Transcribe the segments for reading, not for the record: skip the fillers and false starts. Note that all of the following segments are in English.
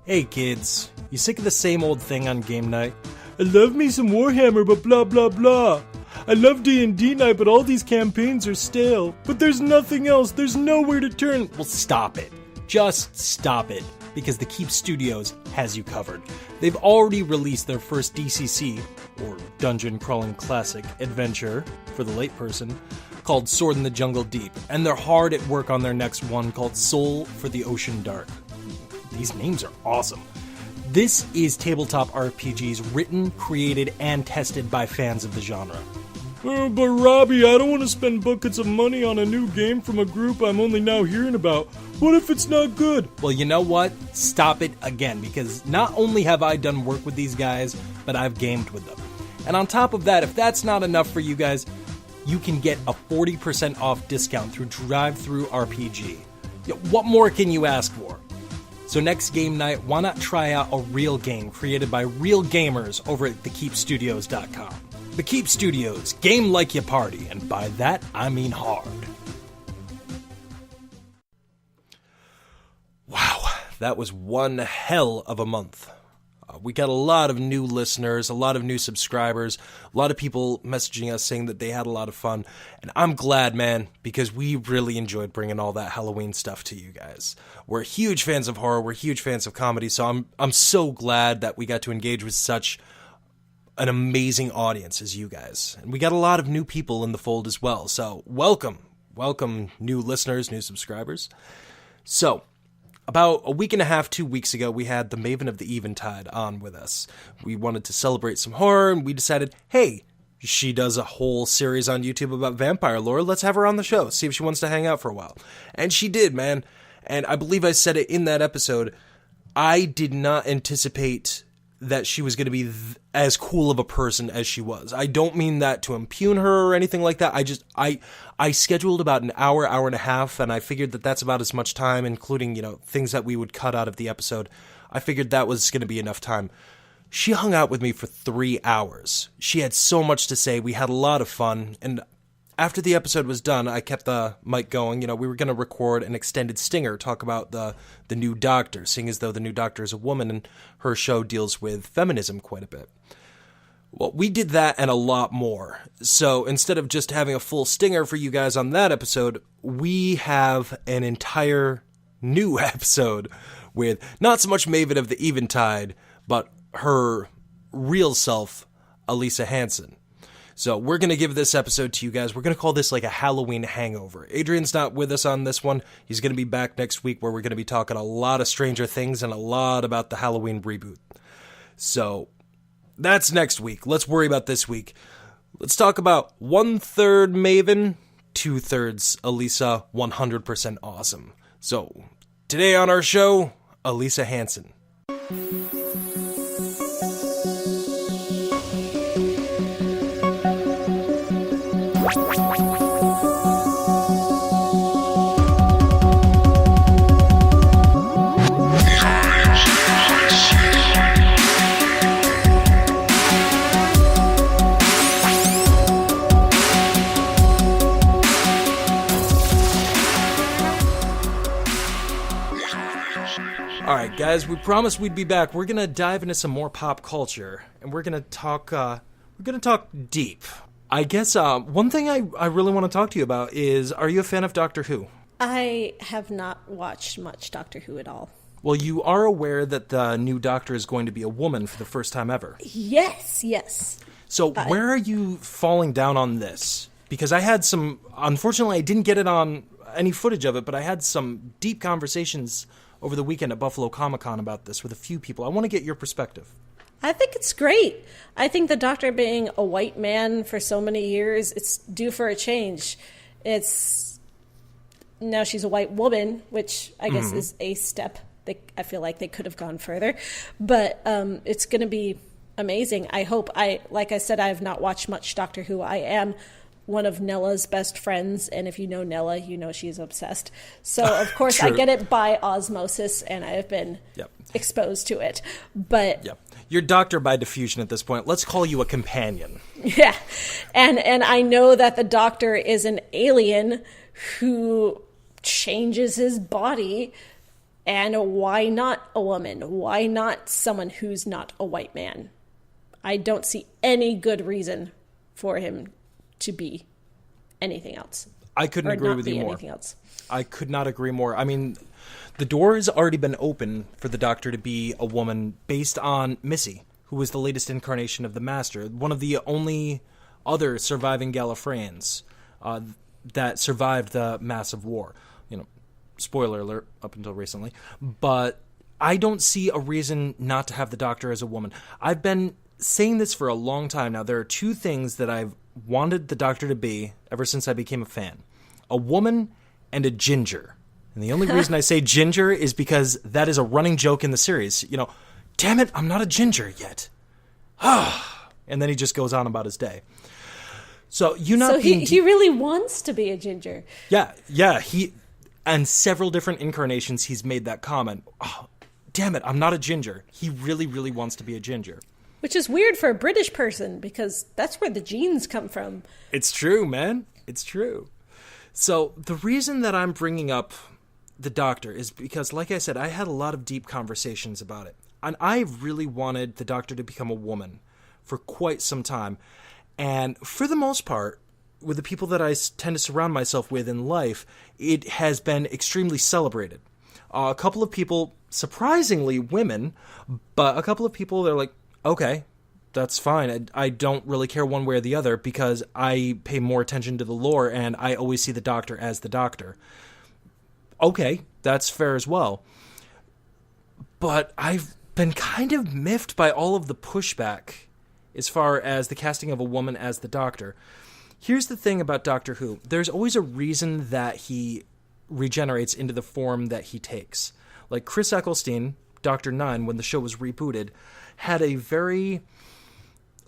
Hey kids, you sick of the same old thing on game night? I love me some Warhammer, but blah blah blah. I love D&D night, but all these campaigns are stale. But there's nothing else, there's nowhere to turn. Well, stop it. Just stop it. Because the Keep Studios has you covered. They've already released their first DCC, or Dungeon Crawling Classic, adventure, for the late person, called Sword in the Jungle Deep. And they're hard at work on their next one called Soul for the Ocean Dark. These names are awesome. This is tabletop RPGs written, created, and tested by fans of the genre. But Robbie, I don't want to spend buckets of money on a new game from a group I'm only now hearing about. What if it's not good? Well, you know what? Stop it again, because not only have I done work with these guys, but I've gamed with them. And on top of that, if that's not enough for you guys, you can get a 40% off discount through Drive-Thru RPG. What more can you ask for? So next game night, why not try out a real game created by real gamers over at thekeepstudios.com. The Keep Studios, game like you party, and by that, I mean hard. Wow, that was one hell of a month. We got a lot of new listeners, a lot of new subscribers, a lot of people messaging us saying that they had a lot of fun. And I'm glad, man, because we really enjoyed bringing all that Halloween stuff to you guys. We're huge fans of horror, we're huge fans of comedy, so I'm so glad that we got to engage with such an amazing audience as you guys. And we got a lot of new people in the fold as well, so welcome new listeners, new subscribers. So, about a week and a half, 2 weeks ago, we had the Maven of the Eventide on with us. We wanted to celebrate some horror, and we decided, hey, she does a whole series on YouTube about vampire lore. Let's have her on the show, see if she wants to hang out for a while. And she did, man. And I believe I said it in that episode. I did not anticipate that she was going to be as cool of a person as she was. I don't mean that to impugn her or anything like that. I scheduled about an hour and a half, and I figured that that's about as much time, including, things that we would cut out of the episode. I figured that was going to be enough time. She hung out with me for 3 hours. She had so much to say. We had a lot of fun, and after the episode was done, I kept the mic going. We were going to record an extended stinger, talk about the new Doctor, seeing as though the new Doctor is a woman, and her show deals with feminism quite a bit. Well, we did that and a lot more. So instead of just having a full stinger for you guys on that episode, we have an entire new episode with not so much Maven of the Eventide, but her real self, Elisa Hansen. So we're going to give this episode to you guys. We're going to call this like a Halloween hangover. Adrian's not with us on this one. He's going to be back next week where we're going to be talking a lot of Stranger Things and a lot about the Halloween reboot. So that's next week. Let's worry about this week. Let's talk about 1/3 Maven, 2/3 Elisa, 100% awesome. So today on our show, Elisa Hansen. Alright guys, we promised we'd be back. We're gonna dive into some more pop culture, and we're gonna talk deep. I guess one thing I really want to talk to you about is, are you a fan of Doctor Who? I have not watched much Doctor Who at all. Well, you are aware that the new Doctor is going to be a woman for the first time ever. Yes. So where are you falling down on this? Because I had some, unfortunately I didn't get it on any footage of it, but I had some deep conversations over the weekend at Buffalo Comic-Con about this with a few people. I want to get your perspective. I think it's great. I think the Doctor being a white man for so many years, it's due for a change. Now she's a white woman, which I guess is a step. I feel like they could have gone further. But it's going to be amazing. I hope. Like I said, I have not watched much Doctor Who. I am one of Nella's best friends, and if you know Nella, you know she's obsessed. So, of course, I get it by osmosis, and I have been exposed to it. But you're Doctor by diffusion at this point. Let's call you a companion. Yeah, and I know that the Doctor is an alien who changes his body And why not a woman? Why not someone who's not a white man? I don't see any good reason for him to be anything else. I couldn't agree with you more. Anything else. I could not agree more. I mean, the door has already been open for the Doctor to be a woman based on Missy, who was the latest incarnation of the Master, one of the only other surviving Gallifreyans that survived the massive war. You know, spoiler alert, up until recently. But I don't see a reason not to have the Doctor as a woman. I've been saying this for a long time now. There are two things that I've wanted the Doctor to be ever since I became a fan. A woman and a ginger. And the only reason I say ginger is because that is a running joke in the series. You know, damn it, I'm not a ginger yet. And then he just goes on about his day. So he really wants to be a ginger. Yeah. He, and several different incarnations, he's made that comment. Oh, damn it, I'm not a ginger. He really, really wants to be a ginger. Which is weird for a British person, because that's where the genes come from. It's true, man. It's true. So the reason that I'm bringing up the Doctor is because, like I said, I had a lot of deep conversations about it. And I really wanted the Doctor to become a woman for quite some time. And for the most part, with the people that I tend to surround myself with in life, it has been extremely celebrated. A couple of people, surprisingly women, but a couple of people, they're like, okay, that's fine. I don't really care one way or the other because I pay more attention to the lore and I always see the Doctor as the Doctor. Okay, that's fair as well. But I've been kind of miffed by all of the pushback as far as the casting of a woman as the Doctor. Here's the thing about Doctor Who. There's always a reason that he regenerates into the form that he takes. Like Chris Eccleston, Dr. Nine, when the show was rebooted, had a very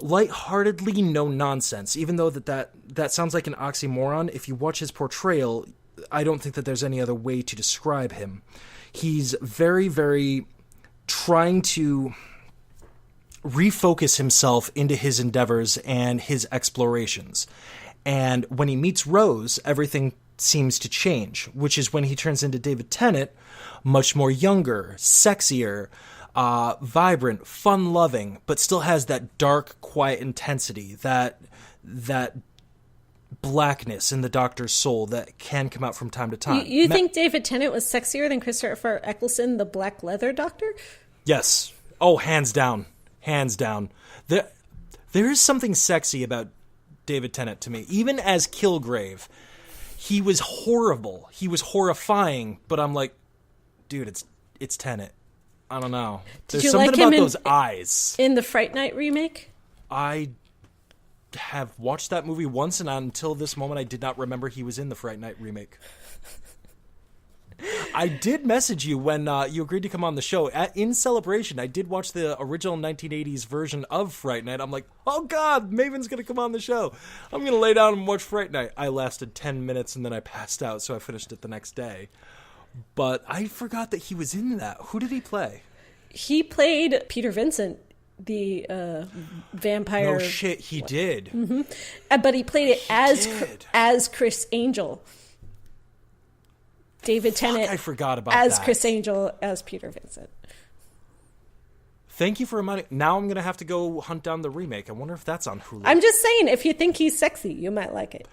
lightheartedly no-nonsense, even though that sounds like an oxymoron. If you watch his portrayal, I don't think that there's any other way to describe him. He's very, very trying to refocus himself into his endeavors and his explorations. And when he meets Rose, everything seems to change, which is when he turns into David Tennant, much more younger, sexier, vibrant, fun-loving, but still has that dark, quiet intensity, that blackness in the Doctor's soul that can come out from time to time. You think David Tennant was sexier than Christopher Eccleston, the Black Leather Doctor? Yes. Oh, hands down. Hands down. There is something sexy about David Tennant to me. Even as Kilgrave, he was horrible. He was horrifying, but I'm like, dude, it's Tennant. I don't know. There's something about those eyes. In the Fright Night remake? I have watched that movie once, and until this moment, I did not remember he was in the Fright Night remake. I did message you when you agreed to come on the show. In celebration, I did watch the original 1980s version of Fright Night. I'm like, oh God, Maven's going to come on the show. I'm going to lay down and watch Fright Night. I lasted 10 minutes, and then I passed out, so I finished it the next day. But I forgot that he was in that. Who did he play? He played Peter Vincent, the vampire. No shit, he did. Mm-hmm. But he played it as Chris Angel. David Tennant. I forgot about as that. Chris Angel as Peter Vincent. Thank you for reminding. Now I'm going to have to go hunt down the remake. I wonder if that's on Hulu. I'm just saying, if you think he's sexy, you might like it.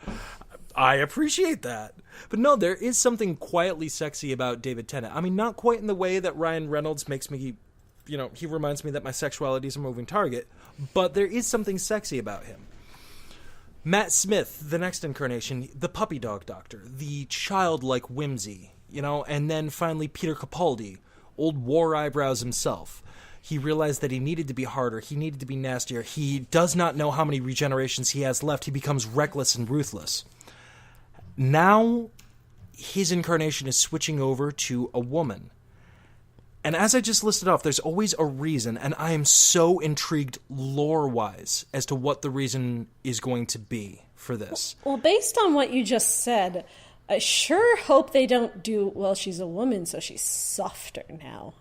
I appreciate that. But no, there is something quietly sexy about David Tennant. I mean, not quite in the way that Ryan Reynolds makes me, he reminds me that my sexuality is a moving target. But there is something sexy about him. Matt Smith, the next incarnation, the puppy dog Doctor, the childlike whimsy, and then finally Peter Capaldi, old war eyebrows himself. He realized that he needed to be harder, he needed to be nastier. He does not know how many regenerations he has left. He becomes reckless and ruthless. Now, his incarnation is switching over to a woman. And as I just listed off, there's always a reason, and I am so intrigued lore-wise as to what the reason is going to be for this. Well, based on what you just said, I sure hope they don't do, well, she's a woman, so she's softer now.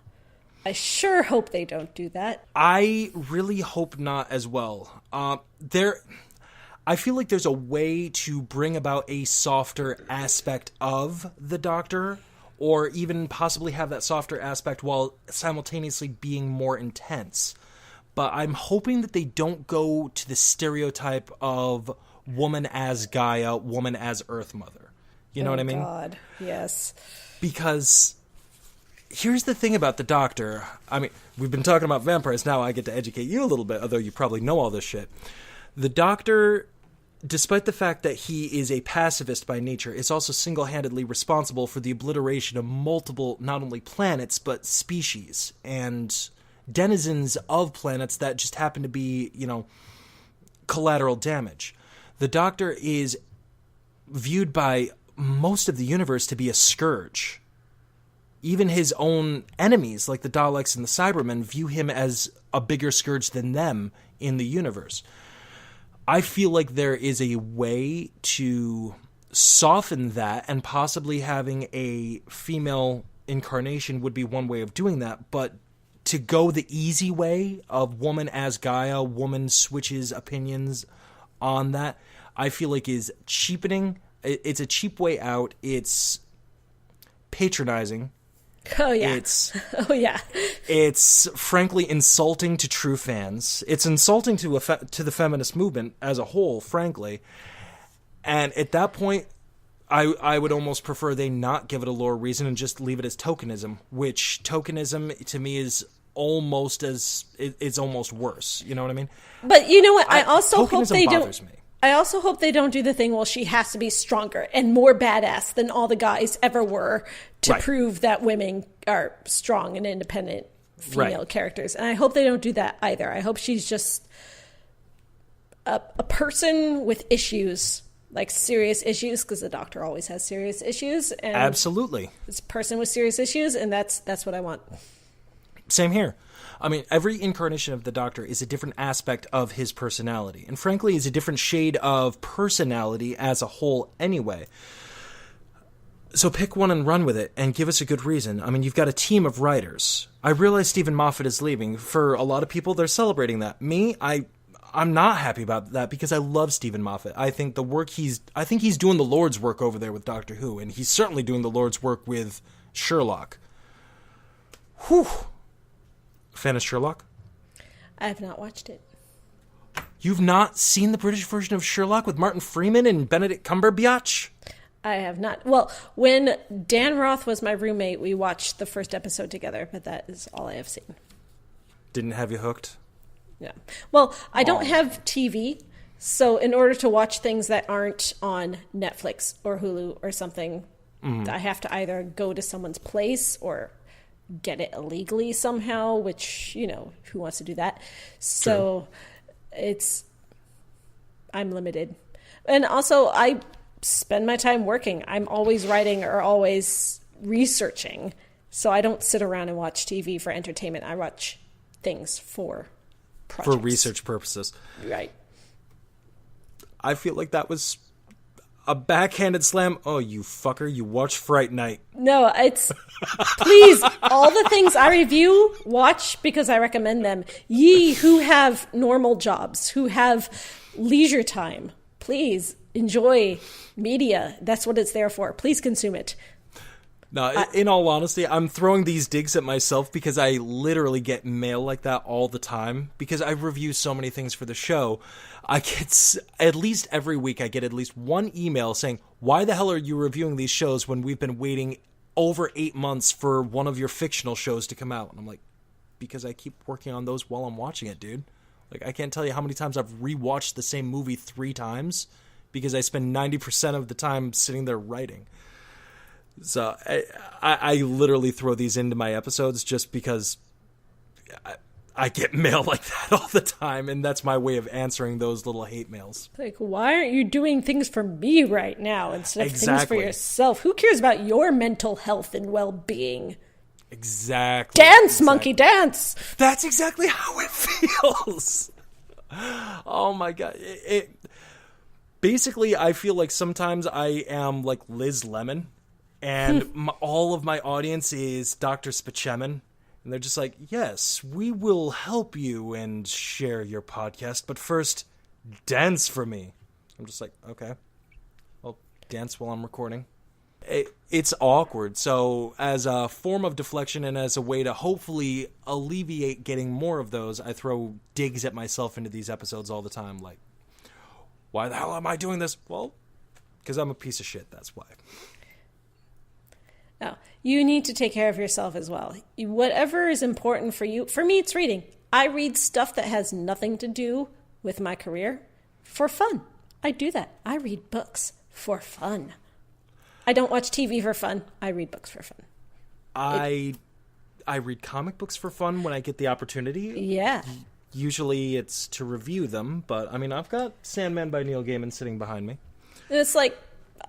I sure hope they don't do that. I really hope not as well. I feel like there's a way to bring about a softer aspect of the Doctor, or even possibly have that softer aspect while simultaneously being more intense. But I'm hoping that they don't go to the stereotype of woman as Gaia, woman as Earth Mother. You know what I mean? God, yes. Because here's the thing about the Doctor. I mean, we've been talking about vampires. Now I get to educate you a little bit, although you probably know all this shit. The Doctor, despite the fact that he is a pacifist by nature, is also single-handedly responsible for the obliteration of multiple, not only planets, but species and denizens of planets that just happen to be, collateral damage. The Doctor is viewed by most of the universe to be a scourge. Even his own enemies, like the Daleks and the Cybermen, view him as a bigger scourge than them in the universe. I feel like there is a way to soften that, and possibly having a female incarnation would be one way of doing that, but to go the easy way of woman as Gaia, woman switches opinions on that, I feel like is cheapening. It's a cheap way out. It's patronizing. Oh, yeah. It's frankly insulting to true fans. It's insulting to the feminist movement as a whole, frankly. And at that point, I would almost prefer they not give it a lore reason and just leave it as tokenism, which tokenism to me is almost worse. You know what I mean? But you know what? I also hope they don't. Me. I also hope they don't do the thing, well, she has to be stronger and more badass than all the guys ever were to prove that women are strong and independent female characters. And I hope they don't do that either. I hope she's just a person with issues, like serious issues, because the Doctor always has serious issues. And absolutely. It's a person with serious issues, and that's what I want. Same here. I mean, every incarnation of the Doctor is a different aspect of his personality, and frankly is a different shade of personality as a whole anyway. So pick one and run with it, and give us a good reason. I mean, you've got a team of writers. I realize Stephen Moffat is leaving. For a lot of people, they're celebrating that. Me, I'm not happy about that, because I love Stephen Moffat. I think I think he's doing the Lord's work over there with Doctor Who, and he's certainly doing the Lord's work with Sherlock. Whew. Fan of Sherlock? I have not watched it. You've not seen the British version of Sherlock with Martin Freeman and Benedict Cumberbatch? I have not. Well, when Dan Roth was my roommate, we watched the first episode together, but that is all I have seen. Didn't have you hooked? Yeah. Well, I don't have TV, so in order to watch things that aren't on Netflix or Hulu or something, I have to either go to someone's place or get it illegally somehow, which, who wants to do that? So I'm limited. And also, I spend my time working. I'm always writing or always researching. So I don't sit around and watch TV for entertainment. I watch things for projects. For research purposes. Right. I feel like that was a backhanded slam. Oh, you fucker, you watch Fright Night. No, it's... Please, all the things I review, watch because I recommend them. Ye who have normal jobs, who have leisure time, please enjoy media. That's what it's there for. Please consume it. No, in all honesty, I'm throwing these digs at myself because I literally get mail like that all the time. Because I review so many things for the show, I get at least every week I get at least one email saying, "Why the hell are you reviewing these shows when we've been waiting over 8 months for one of your fictional shows to come out?" And I'm like, because I keep working on those while I'm watching it, dude. Like, I can't tell you how many times I've rewatched the same movie 3 times because I spend 90% of the time sitting there writing. So I literally throw these into my episodes just because I get mail like that all the time, and that's my way of answering those little hate mails. Like, why aren't you doing things for me right now instead of things for yourself? Who cares about your mental health and well-being? Exactly. Dance, monkey, dance! That's exactly how it feels. Oh my God. Basically, I feel like sometimes I am like Liz Lemon. And all of my audience is Dr. Spachemin. And they're just like, yes, we will help you and share your podcast. But first, dance for me. I'm just like, okay. Well, dance while I'm recording. it's awkward. So as a form of deflection and as a way to hopefully alleviate getting more of those, I throw digs at myself into these episodes all the time. Like, why the hell am I doing this? Well, because I'm a piece of shit. That's why. No, you need to take care of yourself as well. Whatever is important for you. For me, it's reading. I read stuff that has nothing to do with my career for fun. I do that. I read books for fun. I don't watch TV for fun. I read books for fun. I read comic books for fun when I get the opportunity. Yeah. Usually it's to review them, but I mean, I've got Sandman by Neil Gaiman sitting behind me. It's like,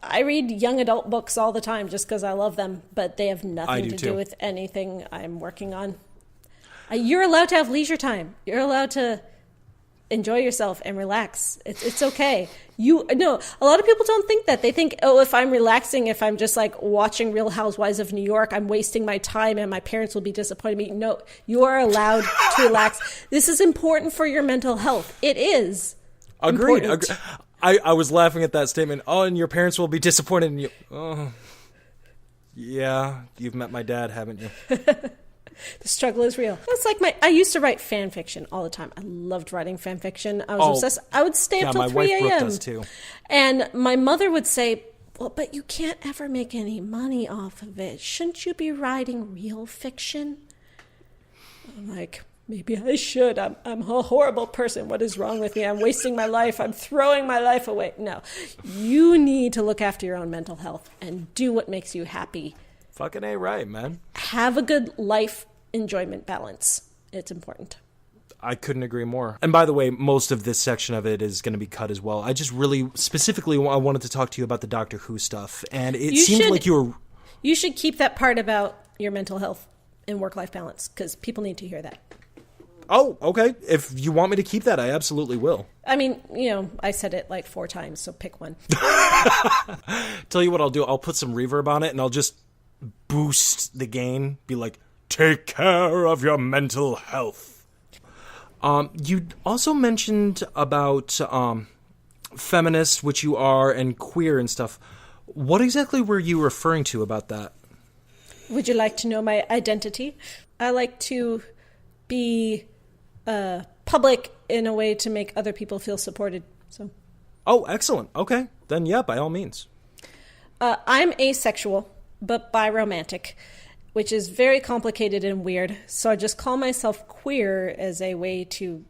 I read young adult books all the time just because I love them, but they have nothing to do with anything I'm working on. You're allowed to have leisure time. You're allowed to enjoy yourself and relax. It's okay. No, a lot of people don't think that. They think, oh, if I'm relaxing, if I'm just like watching Real Housewives of New York, I'm wasting my time and my parents will be disappointed in me. No, you are allowed to relax. This is important for your mental health. It is. Agreed. I was laughing at that statement. Oh, and your parents will be disappointed in you. Oh, yeah. You've met my dad, haven't you? The struggle is real. It's like I used to write fan fiction all the time. I loved writing fan fiction. I was obsessed. I would stay up till 3 a.m. My wife Brooke does too. And my mother would say, well, but you can't ever make any money off of it. Shouldn't you be writing real fiction? I'm like, maybe I should. I'm a horrible person. What is wrong with me? I'm wasting my life. I'm throwing my life away. No, you need to look after your own mental health and do what makes you happy. Fucking A right, man. Have a good life enjoyment balance. It's important. I couldn't agree more. And by the way, most of this section of it is going to be cut as well. I just really, specifically, I wanted to talk to you about the Doctor Who stuff. And it seemed like you were... You should keep that part about your mental health and work-life balance, because people need to hear that. Oh, okay. If you want me to keep that, I absolutely will. I mean, I said it like 4 times, so pick one. Tell you what I'll do. I'll put some reverb on it, and I'll just boost the gain. Be like, take care of your mental health. You also mentioned about feminist, which you are, and queer and stuff. What exactly were you referring to about that? Would you like to know my identity? I like to be public in a way to make other people feel supported. So. Oh, excellent. Okay. Then, yeah, by all means. I'm asexual, but biromantic, which is very complicated and weird. So I just call myself queer as a way to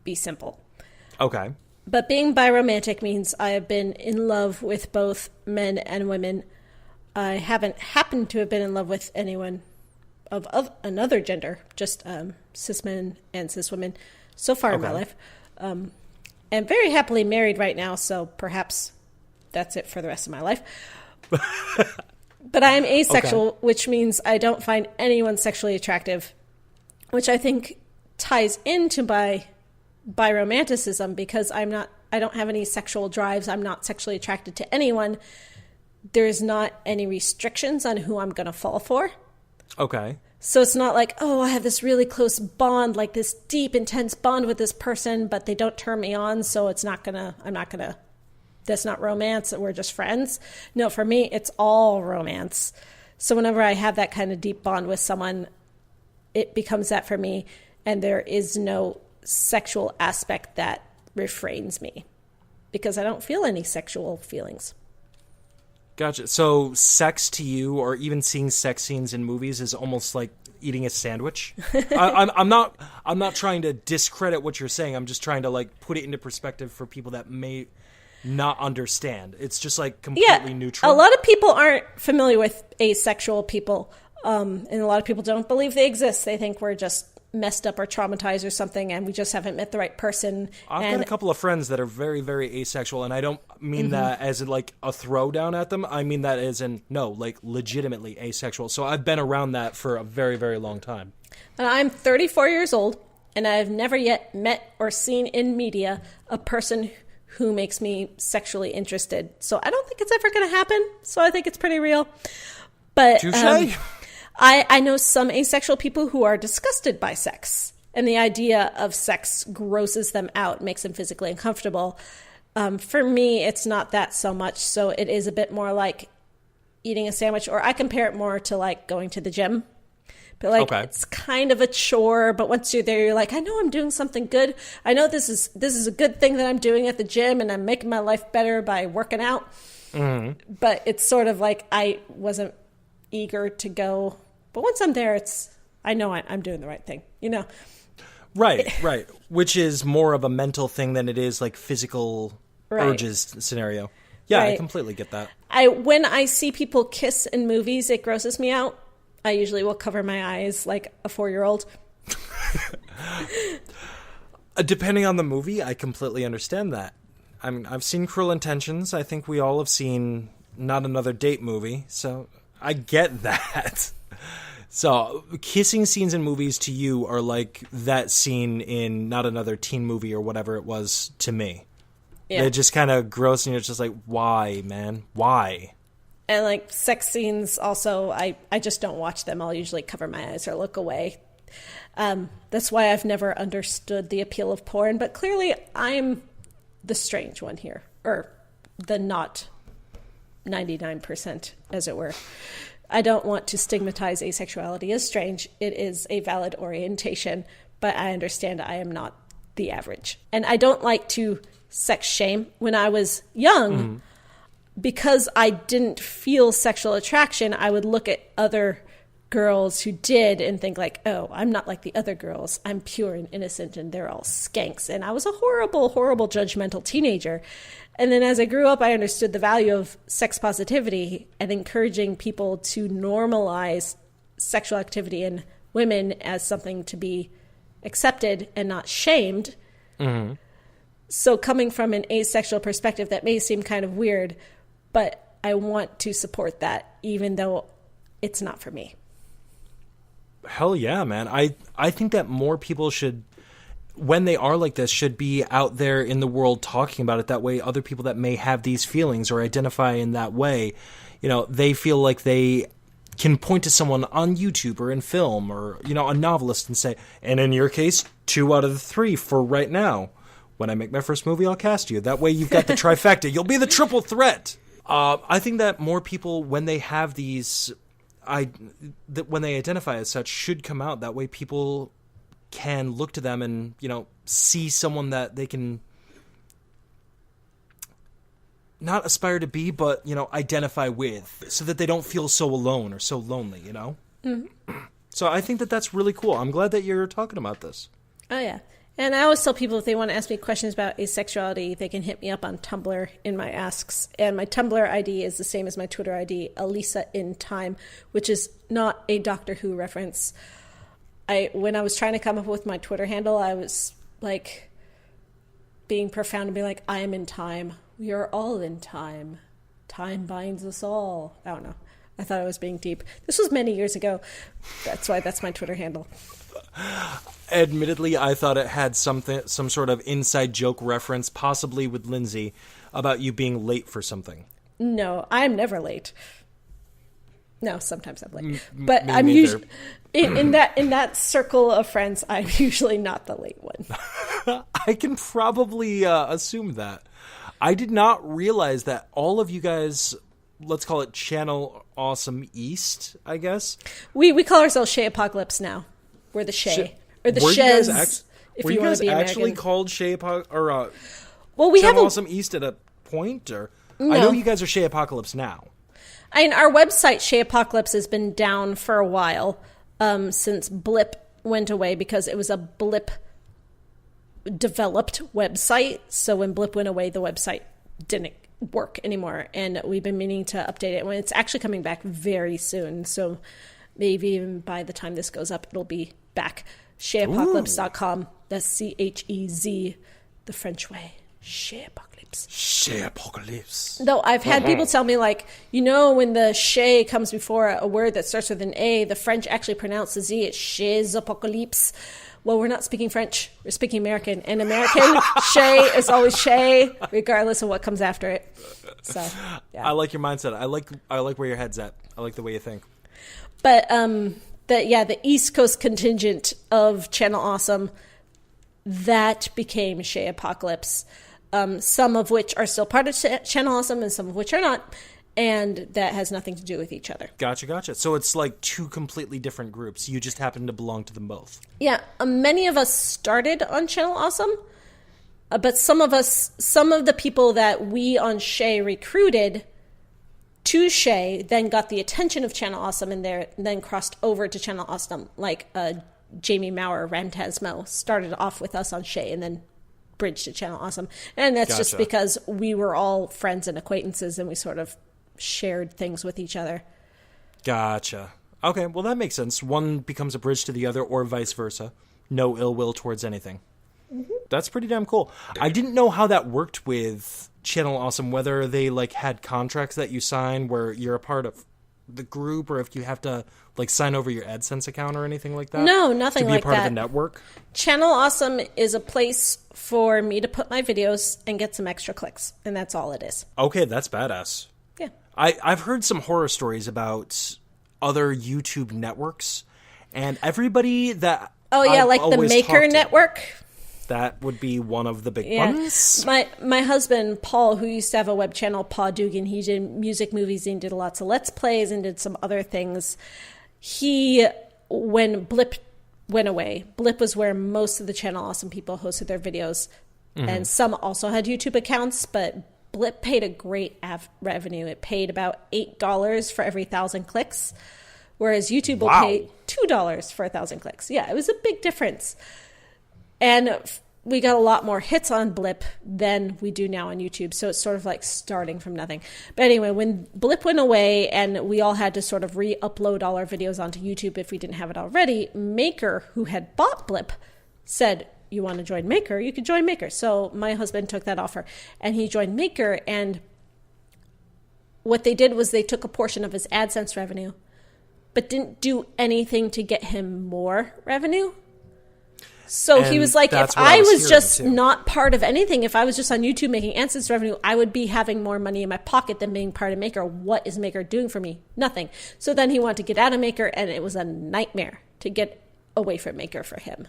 be simple. Okay. But being biromantic means I have been in love with both men and women. I haven't happened to have been in love with anyone of another gender, just cis men and cis women so far in my life. I'm very happily married right now, so perhaps that's it for the rest of my life. But I am asexual, which means I don't find anyone sexually attractive, which I think ties into biromanticism, because I don't have any sexual drives. I'm not sexually attracted to anyone. There's not any restrictions on who I'm going to fall for. Okay. So it's not like, oh, I have this really close bond, like this deep, intense bond with this person, but they don't turn me on, so that's not romance, we're just friends. No, for me, it's all romance. So whenever I have that kind of deep bond with someone, it becomes that for me, and there is no sexual aspect that refrains me, because I don't feel any sexual feelings. Gotcha. So sex to you, or even seeing sex scenes in movies, is almost like eating a sandwich. I'm not trying to discredit what you're saying. I'm just trying to like put it into perspective for people that may not understand. It's just like completely neutral. A lot of people aren't familiar with asexual people, and a lot of people don't believe they exist. They think we're just messed up or traumatized or something, and we just haven't met the right person. I've got a couple of friends that are very, very asexual, and I don't mean that as like a throwdown at them. I mean that as in, no, like legitimately asexual. So I've been around that for a very, very long time. And I'm 34 years old, and I've never yet met or seen in media a person who makes me sexually interested. So I don't think it's ever going to happen. So I think it's pretty real. But I know some asexual people who are disgusted by sex, and the idea of sex grosses them out, makes them physically uncomfortable. For me, it's not that so much. So it is a bit more like eating a sandwich, or I compare it more to like going to the gym. But like, it's kind of a chore, but once you're there, you're like, I know I'm doing something good. I know this is a good thing that I'm doing at the gym, and I'm making my life better by working out. Mm-hmm. But it's sort of like I wasn't eager to go. But once I'm there, I know I'm doing the right thing, you know? Right. Which is more of a mental thing than it is like physical urges scenario. Yeah, I completely get that. When I see people kiss in movies, it grosses me out. I usually will cover my eyes like a 4-year-old. Depending on the movie, I completely understand that. I mean, I've seen Cruel Intentions. I think we all have seen Not Another Date movie, so I get that. So, kissing scenes in movies to you are like that scene in Not Another Teen Movie or whatever it was to me. Yeah. They're just kind of gross, and you're just like, why, man? Why? And like sex scenes also, I just don't watch them. I'll usually cover my eyes or look away. That's why I've never understood the appeal of porn. But clearly I'm the strange one here. Or the not 99%, as it were. I don't want to stigmatize asexuality as strange. It is a valid orientation. But I understand I am not the average. And I don't like to sex shame. When I was young... Because I didn't feel sexual attraction, I would look at other girls who did and think like, oh, I'm not like the other girls. I'm pure and innocent and they're all skanks. And I was a horrible, horrible judgmental teenager. And then as I grew up, I understood the value of sex positivity and encouraging people to normalize sexual activity in women as something to be accepted and not shamed. Mm-hmm. So coming from an asexual perspective, that may seem kind of weird, but I want to support that, even though it's not for me. Hell yeah, man. I think that more people should, when they are like this, should be out there in the world talking about it. That way other people that may have these feelings or identify in that way, you know, they feel like they can point to someone on YouTube or in film or, you know, a novelist and say, and in your case, 2 out of the 3 for right now. When I make my first movie, I'll cast you. That way you've got the trifecta. You'll be the triple threat. I think that more people, when they have these, when they identify as such, should come out. That way people can look to them and, you know, see someone that they can not aspire to be, but, you know, identify with, so that they don't feel so alone or so lonely, you know? Mm-hmm. So I think that that's really cool. I'm glad that you're talking about this. Oh, yeah. And I always tell people if they want to ask me questions about asexuality, they can hit me up on Tumblr in my asks. And my Tumblr ID is the same as my Twitter ID, Elisa in Time, which is not a Doctor Who reference. When I was trying to come up with my Twitter handle, I was like being profound and being like, I am in time. We are all in time. Time binds us all. I don't know. I thought I was being deep. This was many years ago. That's why that's my Twitter handle. Admittedly, I thought it had some sort of inside joke reference, possibly with Lindsay, about you being late for something. No, I'm never late. No, sometimes I'm late, but I'm usually in that circle of friends. I'm usually not the late one. I can probably assume that. I did not realize that all of you guys, let's call it Channel Awesome East, I guess. We call ourselves Shay Apocalypse now. We're the Shay. Or the Shez. Were you guys actually called Shay Apocalypse? Or well, we Channel have Awesome East at a point? Or no. I know you guys are Shay Apocalypse now. Our website, Shay Apocalypse, has been down for a while since Blip went away, because it was a Blip developed website. So when Blip went away, the website didn't work anymore. And we've been meaning to update it when it's actually coming back very soon. So maybe even by the time this goes up, it'll be back. ShayApocalypse.com. That's CHEZ, the French way. Shay Apocalypse. Shay Apocalypse. Though I've had people tell me, like, you know, when the Shay comes before a word that starts with an A, the French actually pronounce the Z. It's Shay's Apocalypse. Well, we're not speaking French. We're speaking American. And American, Shay is always Shay, regardless of what comes after it. So, yeah. I like your mindset. I like where your head's at. I like the way you think. But, the East Coast contingent of Channel Awesome, that became Shay Apocalypse. Some of which are still part of Channel Awesome and some of which are not. and that has nothing to do with each other. Gotcha. So it's like two completely different groups. You just happen to belong to them both. Yeah, many of us started on Channel Awesome, but some of the people that we on Shay recruited to Shay then got the attention of Channel Awesome and then crossed over to Channel Awesome. Like Jamie Maurer, Rantasmo started off with us on Shay and then bridged to Channel Awesome. And that's just because we were all friends and acquaintances and we sort of shared things with each other. Gotcha. Okay, well that makes sense. One becomes a bridge to the other or vice versa. No ill will towards anything. Mm-hmm. That's pretty damn cool. I didn't know how that worked with Channel Awesome, whether they like had contracts that you sign where you're a part of the group or if you have to like sign over your AdSense account or anything like that. No, nothing like that. To be a part of the network. Channel Awesome is a place for me to put my videos and get some extra clicks, and that's all it is. Okay, that's badass. Yeah. I've heard some horror stories about other YouTube networks, and everybody that like the Maker Network. That would be one of the big ones. My husband, Paul, who used to have a web channel, Paul Dugan, he did music movies and did lots of Let's Plays and did some other things. When Blip went away, Blip was where most of the Channel Awesome people hosted their videos. Mm-hmm. And some also had YouTube accounts, but Blip paid a great revenue. It paid about $8 for every 1,000 clicks, whereas YouTube will pay $2 for 1,000 clicks. Yeah, it was a big difference. And we got a lot more hits on Blip than we do now on YouTube. So it's sort of like starting from nothing. But anyway, when Blip went away and we all had to sort of re-upload all our videos onto YouTube if we didn't have it already, Maker, who had bought Blip, said, you want to join Maker? You could join Maker. So my husband took that offer and he joined Maker. And what they did was they took a portion of his AdSense revenue, but didn't do anything to get him more revenue. So he was like, if I was just not part of anything, if I was just on YouTube making AdSense revenue, I would be having more money in my pocket than being part of Maker. What is Maker doing for me? Nothing. So then he wanted to get out of Maker, and it was a nightmare to get away from Maker for him.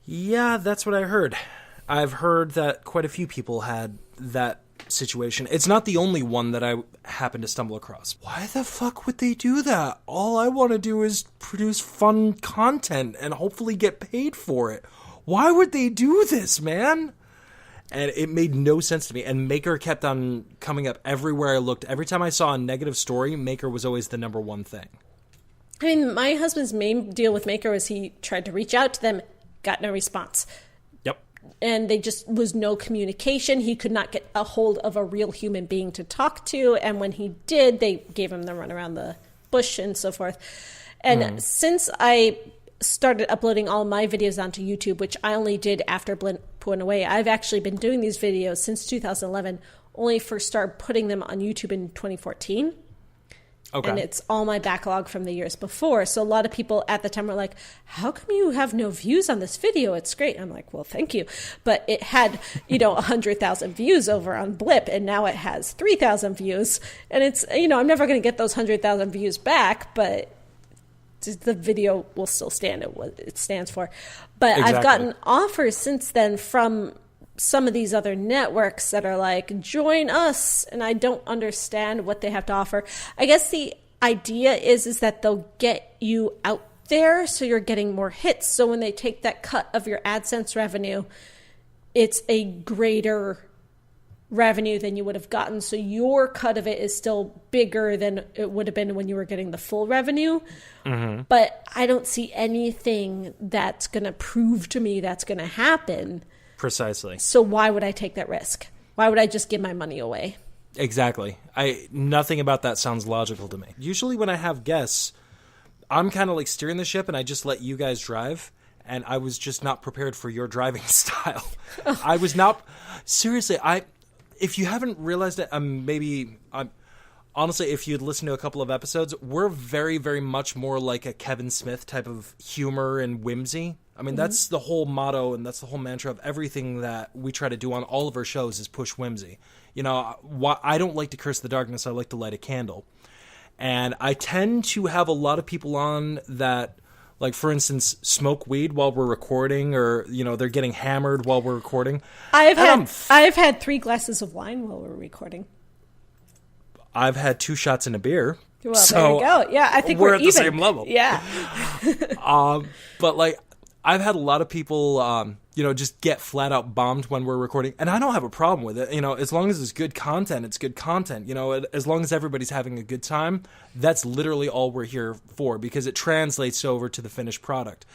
Yeah, that's what I heard. I've heard that quite a few people had that situation. It's not the only one that I happened to stumble across. Why the fuck would they do that? All I want to do is produce fun content and hopefully get paid for it. Why would they do this, man? And it made no sense to me. And Maker kept on coming up everywhere I looked. Every time I saw a negative story, Maker was always the number one thing. I mean, my husband's main deal with Maker was he tried to reach out to them, got no response. And they just was no communication. He could not get a hold of a real human being to talk to. And when he did, they gave him the run around the bush and so forth. And since I started uploading all my videos onto YouTube, which I only did after Blip went away, I've actually been doing these videos since 2011, only first started putting them on YouTube in 2014. Okay. And it's all my backlog from the years before. So a lot of people at the time were like, how come you have no views on this video? It's great. And I'm like, well, thank you. But it had, 100,000 views over on Blip, and now it has 3,000 views. And it's, I'm never going to get those 100,000 views back, but the video will still stand at what it stands for. But exactly. I've gotten offers since then from some of these other networks that are like, join us, and I don't understand what they have to offer. I guess the idea is that they'll get you out there so you're getting more hits. So when they take that cut of your AdSense revenue, it's a greater revenue than you would have gotten. So your cut of it is still bigger than it would have been when you were getting the full revenue. Mm-hmm. But I don't see anything that's going to prove to me that's going to happen. Precisely. So why would I take that risk? Why would I just give my money away? Exactly. Nothing about that sounds logical to me. Usually when I have guests, I'm kind of like steering the ship and I just let you guys drive. And I was just not prepared for your driving style. I was not... Seriously, if you haven't realized it, honestly, if you'd listened to a couple of episodes, we're very, very much more like a Kevin Smith type of humor and whimsy. I mean, that's the whole motto and that's the whole mantra of everything that we try to do on all of our shows is push whimsy. I don't like to curse the darkness. I like to light a candle. And I tend to have a lot of people on that, like, for instance, smoke weed while we're recording or, they're getting hammered while we're recording. I've had 3 glasses of wine while we're recording. I've had 2 shots in a beer. Well, so there you go. Yeah, I think we're at even. the same level. Yeah. But like, I've had a lot of people, just get flat out bombed when we're recording, and I don't have a problem with it. As long as it's good content, it's good content. As long as everybody's having a good time, that's literally all we're here for, because it translates over to the finished product.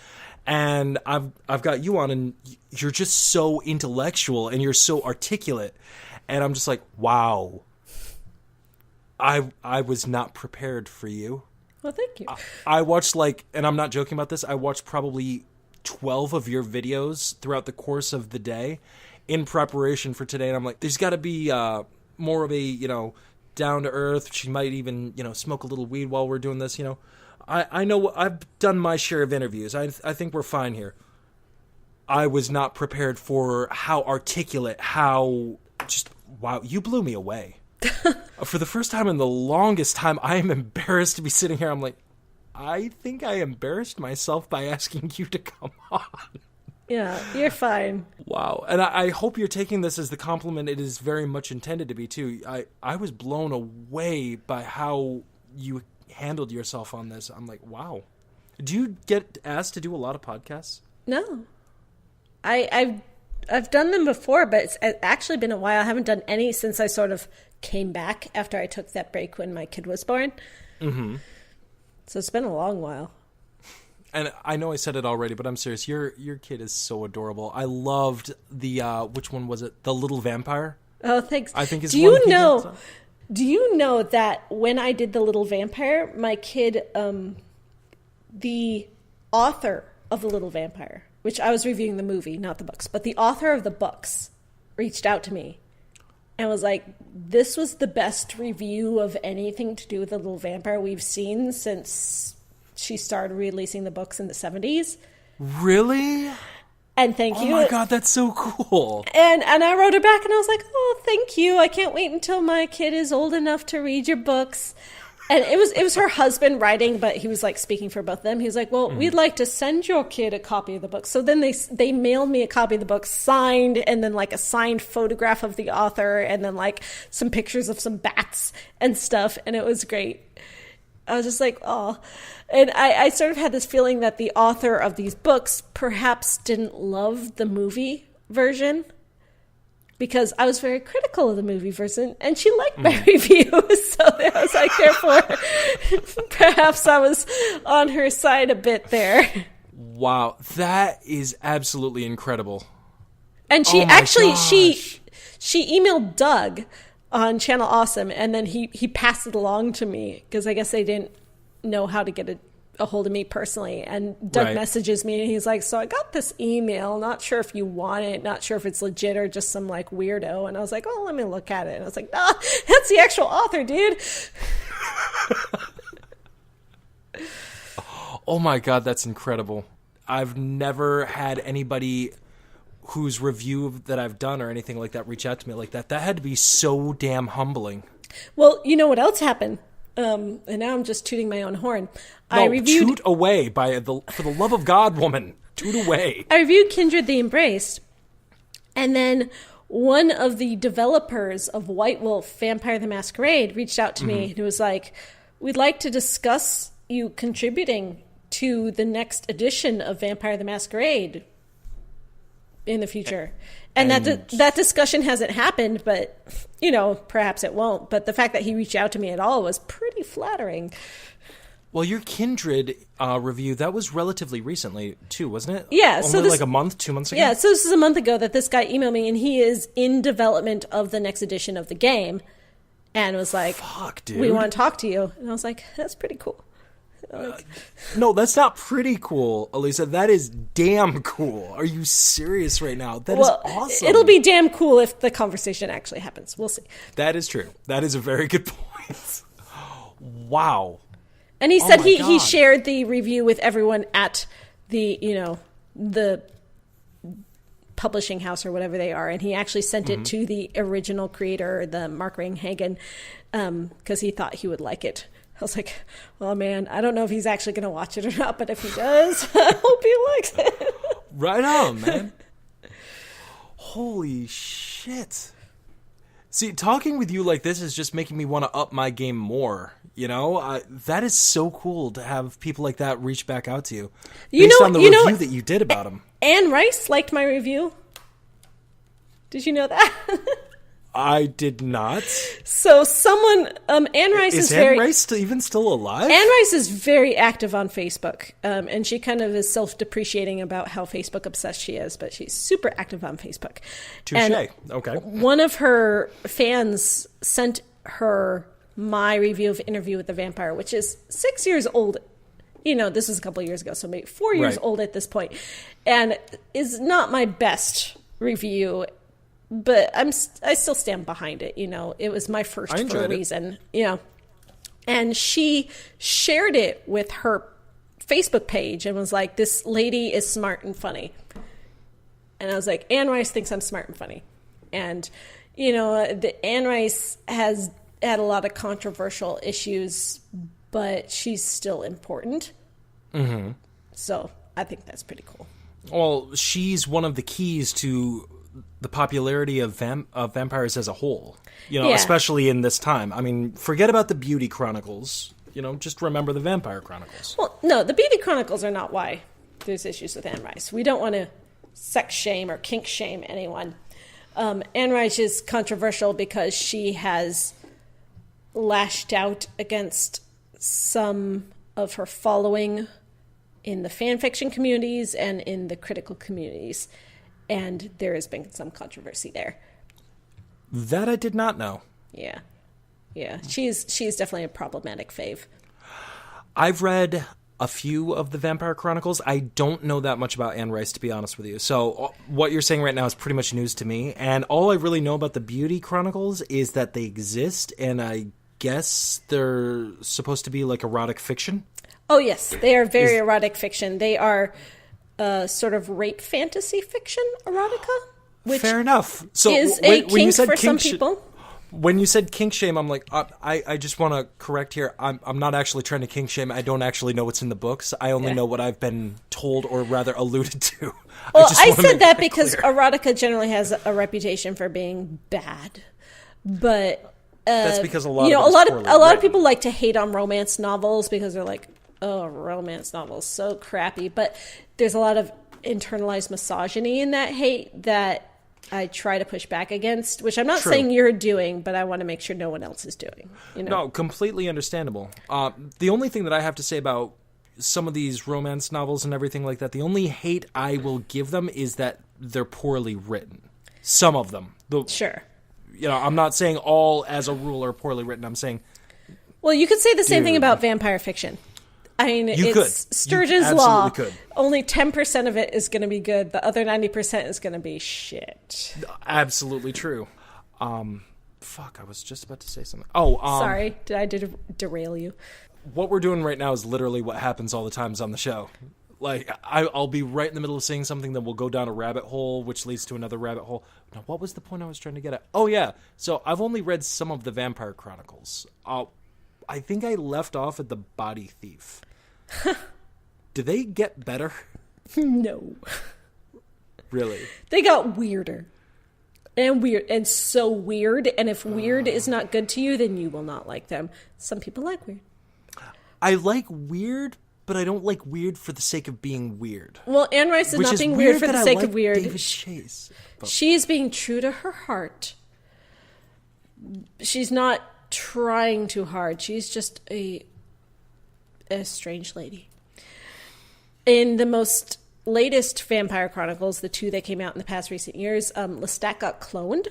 And I've got you on, and you're just so intellectual and you're so articulate, and I'm just like, wow. I was not prepared for you. Well, thank you. I watched and I'm not joking about this, I watched probably 12 of your videos throughout the course of the day in preparation for today. And I'm like, there's got to be more of a, down to earth. She might even, smoke a little weed while we're doing this. I know I've done my share of interviews. I think we're fine here. I was not prepared for how articulate, wow, you blew me away. For the first time in the longest time, I am embarrassed to be sitting here. I'm like, I think I embarrassed myself by asking you to come on. Yeah, you're fine. Wow. And I hope you're taking this as the compliment it is very much intended to be, too. I was blown away by how you handled yourself on this. I'm like, wow. Do you get asked to do a lot of podcasts? No. I've done them before, but it's actually been a while. I haven't done any since I sort of came back after I took that break when my kid was born. Mm-hmm. So it's been a long while. And I know I said it already, but I'm serious. Your kid is so adorable. I loved the which one was it? The Little Vampire. Oh, thanks. I think is. Do you know? Do you know that when I did The Little Vampire, my kid, the author of The Little Vampire, which I was reviewing the movie, not the books, but the author of the books reached out to me and was like, this was the best review of anything to do with The Little Vampire we've seen since she started releasing the books in the 70s. Really? And thank you. Oh my God, that's so cool. And I wrote her back and I was like, oh, thank you. I can't wait until my kid is old enough to read your books. And it was her husband writing, but he was like speaking for both of them. He was like, well, we'd like to send your kid a copy of the book. So then they mailed me a copy of the book signed, and then like a signed photograph of the author, and then like some pictures of some bats and stuff. And it was great. I was just like, oh. And I sort of had this feeling that the author of these books perhaps didn't love the movie version, because I was very critical of the movie version, and she liked my reviews. So I was like, therefore, perhaps I was on her side a bit there. Wow, that is absolutely incredible. And she she emailed Doug on Channel Awesome, and then he passed it along to me, because I guess they didn't know how to get a hold of me personally. And Doug messages me, and he's like, so I got this email, not sure if you want it, not sure if it's legit or just some like weirdo. And I was like, oh, let me look at it. And I was like, nah, that's the actual author, dude. Oh my God, that's incredible. I've never had anybody whose review that I've done or anything like that reach out to me like that. That had to be so damn humbling. Well, you know what else happened? And now I'm just tooting my own horn. Toot away, for the love of God, woman. Toot away. I reviewed Kindred the Embraced, and then one of the developers of White Wolf Vampire the Masquerade reached out to me and was like, we'd like to discuss you contributing to the next edition of Vampire the Masquerade in the future. And that discussion hasn't happened, but, perhaps it won't. But the fact that he reached out to me at all was pretty flattering. Well, your Kindred review, that was relatively recently, too, wasn't it? Yeah. Only like a month, 2 months ago? Yeah, so this is a month ago that this guy emailed me, and he is in development of the next edition of the game, and was like, fuck, dude. We want to talk to you. And I was like, that's pretty cool. No, that's not pretty cool, Elisa. That is damn cool. Are you serious right now? That is awesome. It'll be damn cool if the conversation actually happens. We'll see. That is true. That is a very good point. Wow. And he said he shared the review with everyone at the, the publishing house or whatever they are. And he actually sent it to the original creator, the Mark Ringhagen, because he thought he would like it. I was like, oh, man, I don't know if he's actually going to watch it or not, but if he does, I hope he likes it. Right on, man. Holy shit. See, talking with you like this is just making me want to up my game more. You know, that is so cool to have people like that reach back out to you based on the review that you did about him. Anne Rice liked my review. Did you know that? I did not. So someone, Anne Rice is Anne Rice even still alive? Anne Rice is very active on Facebook, and she kind of is self-depreciating about how Facebook obsessed she is, but she's super active on Facebook. Touché. Okay. One of her fans sent her my review of Interview with the Vampire, which is 6 years old. You know, this was a couple of years ago, so maybe 4 years old at this point, and is not my best review. But I still stand behind it. You know, it was my first for a reason. You know, and she shared it with her Facebook page and was like, "This lady is smart and funny." And I was like, "Anne Rice thinks I'm smart and funny," and you know, Anne Rice has had a lot of controversial issues, but she's still important. Mm-hmm. So I think that's pretty cool. Well, she's one of the keys to the popularity of vampires as a whole, you know, especially in this time. I mean, forget about the Beauty Chronicles, you know, just remember the Vampire Chronicles. Well, no, the Beauty Chronicles are not why there's issues with Anne Rice. We don't want to sex shame or kink shame anyone. Anne Rice is controversial because she has lashed out against some of her following in the fan fiction communities and in the critical communities. And there has been some controversy there. That I did not know. Yeah. She's definitely a problematic fave. I've read a few of the Vampire Chronicles. I don't know that much about Anne Rice, to be honest with you. So what you're saying right now is pretty much news to me. And all I really know about the Beauty Chronicles is that they exist, and I guess they're supposed to be like erotic fiction. Oh, yes. They are very erotic fiction. They are sort of rape fantasy fiction erotica, which fair enough. So is when kink you said for some people. When you said kink shame, I'm like, I just want to correct here. I'm not actually trying to kink shame. I don't actually know what's in the books. I only know what I've been told, or rather alluded to. Well, I said that because erotica generally has a reputation for being bad, but that's because a lot of people like to hate on romance novels because they're like, oh, romance novels so crappy. But there's a lot of internalized misogyny in that hate that I try to push back against, which I'm not saying you're doing, but I want to make sure no one else is doing. You know? No, completely understandable. The only thing that I have to say about some of these romance novels and everything like that, the only hate I will give them is that they're poorly written. Some of them. Sure. You know, I'm not saying all as a rule are poorly written. I'm saying... Well, you could say the same thing about vampire fiction. I mean, it's Sturgeon's Law. Could. Only 10% of it is going to be good. The other 90% is going to be shit. Absolutely true. Fuck, I was just about to say something. Sorry, did I derail you? What we're doing right now is literally what happens all the times on the show. Like, I'll be right in the middle of saying something, then we'll go down a rabbit hole, which leads to another rabbit hole. Now, what was the point I was trying to get at? Oh, yeah. So I've only read some of the Vampire Chronicles. I think I left off at the Body Thief. Do they get better? No. Really? They got weirder. And so weird. And if weird is not good to you, then you will not like them. Some people like weird. I like weird, but I don't like weird for the sake of being weird. Well, Anne Rice is not being weird for the sake of weird. David Chase. She is being true to her heart. She's not trying too hard. She's just a strange lady. In the most latest Vampire Chronicles, the two that came out in the past recent years, Lestat got cloned,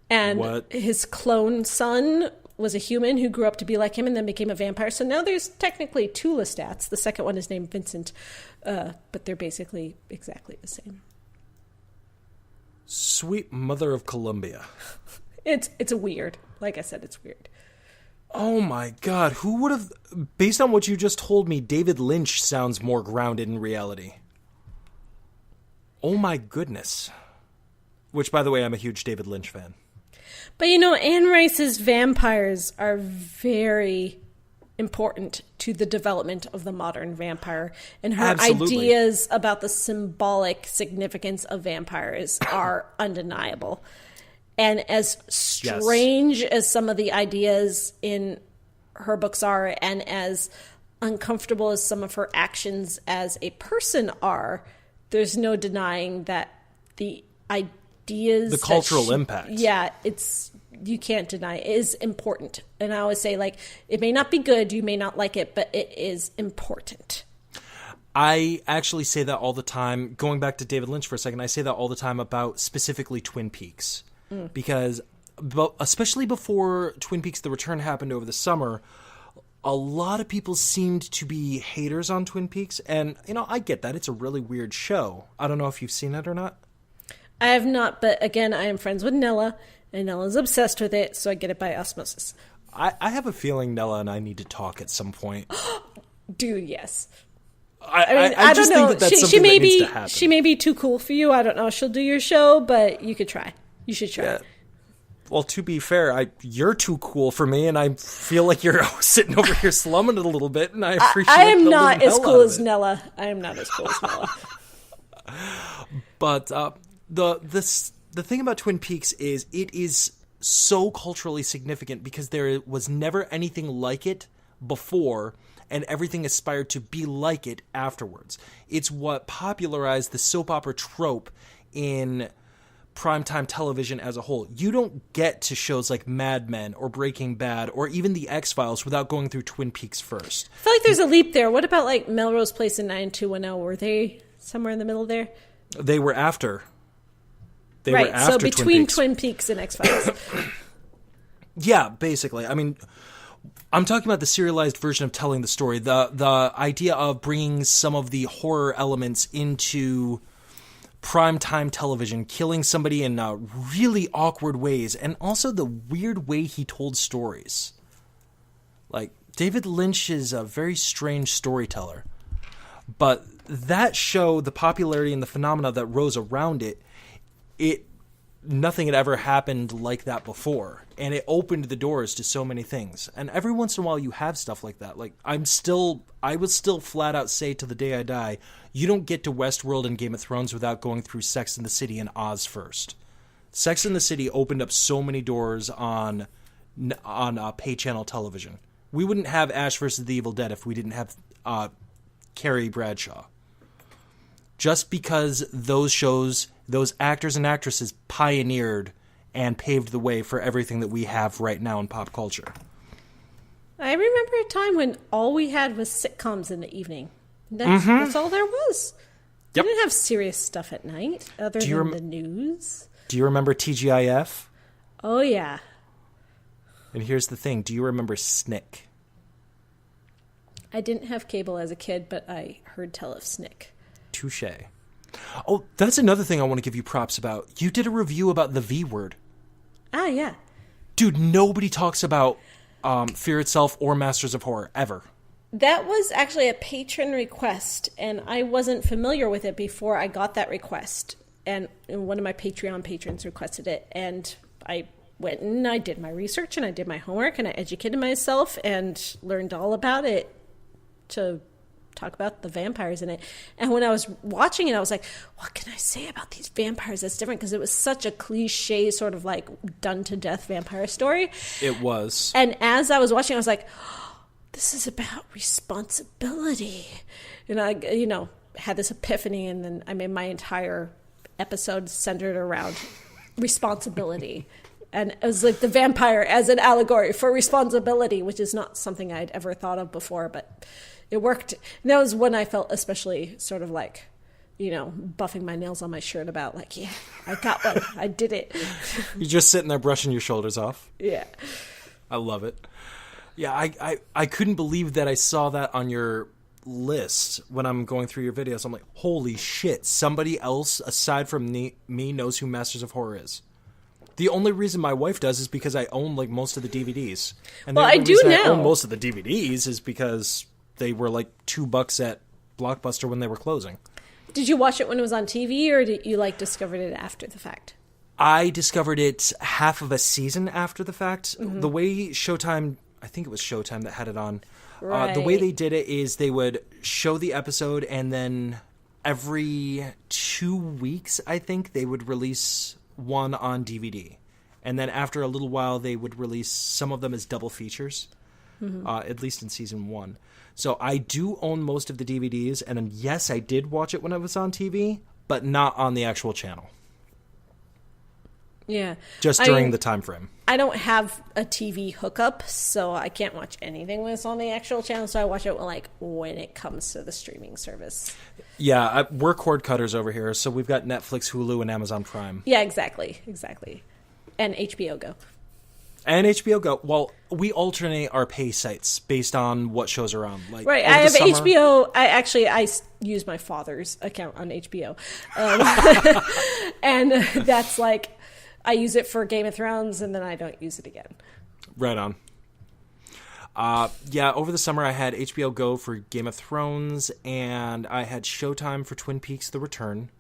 and his clone son was a human who grew up to be like him and then became a vampire. So now there's technically two Lestats. The second one is named Vincent, but they're basically exactly the same. Sweet Mother of Columbia. It's weird. Like I said, it's weird. Oh my God. Who would have... Based on what you just told me, David Lynch sounds more grounded in reality. Oh my goodness. Which, by the way, I'm a huge David Lynch fan. But you know, Anne Rice's vampires are very important to the development of the modern vampire. And her ideas about the symbolic significance of vampires are undeniable. And as strange as some of the ideas in her books are, and as uncomfortable as some of her actions as a person are, there's no denying that the ideas, the cultural impact. Yeah, you can't deny it is important. And I always say, like, it may not be good, you may not like it, but it is important. I actually say that all the time. Going back to David Lynch for a second, I say that all the time about specifically Twin Peaks. Because especially before Twin Peaks The Return happened over the summer, a lot of people seemed to be haters on Twin Peaks. And, I get that. It's a really weird show. I don't know if you've seen it or not. I have not, but again, I am friends with Nella, and Nella's obsessed with it, so I get it by osmosis. I have a feeling Nella and I need to talk at some point. Dude, yes. I just think that that's something that needs to happen. She may be too cool for you. I don't know. She'll do your show, but you could try. You should try. Yeah. Well, to be fair, you're too cool for me, and I feel like you're sitting over here slumming it a little bit, and I appreciate it. I am not as cool as Nella. I am not as cool as Nella. But the thing about Twin Peaks is it is so culturally significant because there was never anything like it before, and everything aspired to be like it afterwards. It's what popularized the soap opera trope in primetime television as a whole. You don't get to shows like Mad Men or Breaking Bad or even The X-Files without going through Twin Peaks first. I feel like there's a leap there. What about like Melrose Place and 90210? Were they somewhere in the middle there? They were after. So between Twin Peaks and X-Files. Yeah, basically. I mean, I'm talking about the serialized version of telling the story. The idea of bringing some of the horror elements into primetime television, killing somebody in really awkward ways, and also the weird way he told stories. Like, David Lynch is a very strange storyteller. But that show, the popularity and the phenomena that rose around it, nothing had ever happened like that before. And it opened the doors to so many things. And every once in a while you have stuff like that. Like, I would still flat out say to the day I die, you don't get to Westworld and Game of Thrones without going through Sex and the City and Oz first. Sex and the City opened up so many doors on pay channel television. We wouldn't have Ash vs. the Evil Dead if we didn't have Carrie Bradshaw. Just because those shows, those actors and actresses pioneered and paved the way for everything that we have right now in pop culture. I remember a time when all we had was sitcoms in the evening. That's all there was. Yep. We didn't have serious stuff at night other than the news. Do you remember TGIF? Oh, yeah. And here's the thing. Do you remember Snick? I didn't have cable as a kid, but I heard tell of Snick. Touché. Oh, that's another thing I want to give you props about. You did a review about the V Word. Ah, yeah. Dude, nobody talks about Fear Itself or Masters of Horror, ever. That was actually a patron request, and I wasn't familiar with it before I got that request. And one of my Patreon patrons requested it, and I went and I did my research, and I did my homework, and I educated myself, and learned all about it to talk about the vampires in it. And when I was watching it, I was like, what can I say about these vampires that's different? Because it was such a cliche sort of like done to death vampire story. It was. And as I was watching, I was like, oh, this is about responsibility. And I, had this epiphany, and then I made my entire episode centered around responsibility. And it was like the vampire as an allegory for responsibility, which is not something I'd ever thought of before, but it worked. And that was when I felt especially sort of like, buffing my nails on my shirt about like, yeah, I got one. I did it. You're just sitting there brushing your shoulders off. Yeah. I love it. Yeah, I couldn't believe that I saw that on your list when I'm going through your videos. I'm like, holy shit, somebody else aside from me knows who Masters of Horror is. The only reason my wife does is because I own like most of the DVDs. And well, I do now. I own most of the DVDs is because they were like $2 at Blockbuster when they were closing. Did you watch it when it was on TV, or did you discovered it after the fact? I discovered it half of a season after the fact. Mm-hmm. The way Showtime, I think it was Showtime that had it on. Right. The way they did it is they would show the episode, and then every 2 weeks, I think, they would release one on DVD. And then after a little while, they would release some of them as double features, at least in season 1. So I do own most of the DVDs, and yes, I did watch it when it was on TV, but not on the actual channel. Yeah. Just during the time frame. I don't have a TV hookup, so I can't watch anything when it's on the actual channel, so I watch it when it comes to the streaming service. Yeah, we're cord cutters over here, so we've got Netflix, Hulu, and Amazon Prime. Yeah, exactly. And HBO Go. And HBO Go. Well, we alternate our pay sites based on what shows are on. Right, I have HBO. I use my father's account on HBO. And that's I use it for Game of Thrones, and then I don't use it again. Right on. Yeah, over the summer I had HBO Go for Game of Thrones, and I had Showtime for Twin Peaks: The Return.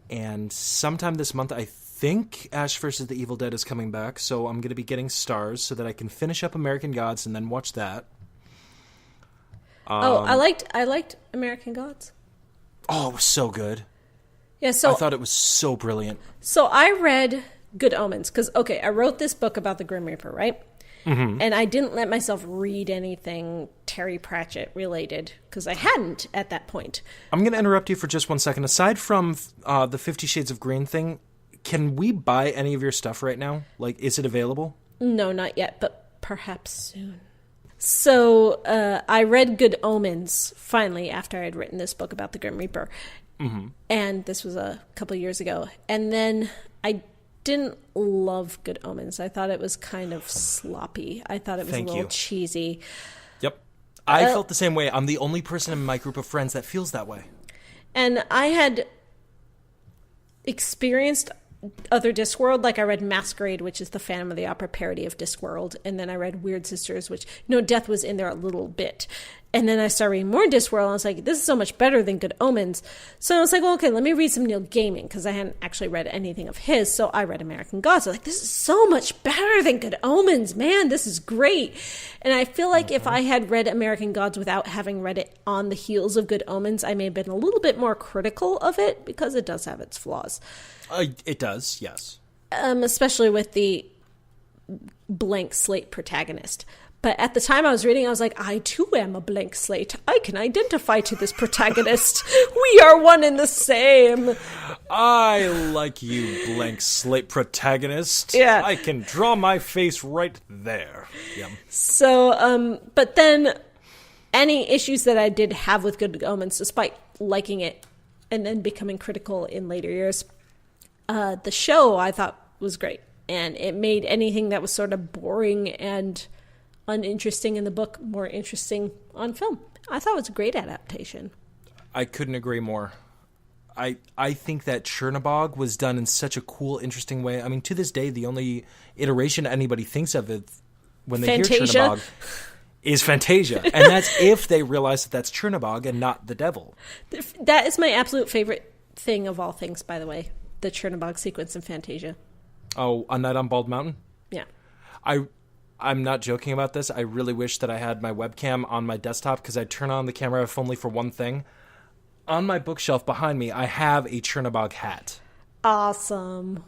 And sometime this month, I think Ash vs. the Evil Dead is coming back, so I'm going to be getting Stars so that I can finish up American Gods and then watch that. I liked American Gods. Oh, it was so good. Yeah, so I thought it was so brilliant. So I read Good Omens because, I wrote this book about the Grim Reaper, right? Mm-hmm. And I didn't let myself read anything Terry Pratchett related because I hadn't at that point. I'm going to interrupt you for just 1 second. Aside from the 50 Shades of Green thing, can we buy any of your stuff right now? Is it available? No, not yet, but perhaps soon. So I read Good Omens finally after I had written this book about the Grim Reaper. Mm-hmm. And this was a couple of years ago. And then I didn't love Good Omens. I thought it was kind of sloppy. I thought it was a little cheesy. Yep. I felt the same way. I'm the only person in my group of friends that feels that way. And I had experienced other Discworld. I read Masquerade, which is the Phantom of the Opera parody of Discworld. And then I read Weird Sisters, which, Death was in there a little bit. And then I started reading more Discworld, and I was like, this is so much better than Good Omens. So I was like, well, okay, let me read some Neil Gaiman, because I hadn't actually read anything of his. So I read American Gods. I was like, this is so much better than Good Omens, man. This is great. And I feel like if I had read American Gods without having read it on the heels of Good Omens, I may have been a little bit more critical of it, because it does have its flaws. It does, yes. Especially with the blank slate protagonist. But at the time I was reading, I was like, I too am a blank slate. I can identify to this protagonist. We are one and the same. I like you, blank slate protagonist. Yeah. I can draw my face right there. Yeah. So, but then any issues that I did have with Good Omens, despite liking it and then becoming critical in later years, the show I thought was great. And it made anything that was sort of boring and uninteresting in the book more interesting on film. I thought it was a great adaptation. I couldn't agree more. I think that Chernobog was done in such a cool, interesting way. I mean, to this day, the only iteration anybody thinks of it when they hear Chernobog is Fantasia. And that's if they realize that that's Chernobog and not the devil. That is my absolute favorite thing of all things, by the way. The Chernobog sequence in Fantasia. Oh, A Night on Bald Mountain? Yeah. I'm not joking about this. I really wish that I had my webcam on my desktop because I'd turn on the camera if only for one thing. On my bookshelf behind me, I have a Chernobog hat. Awesome.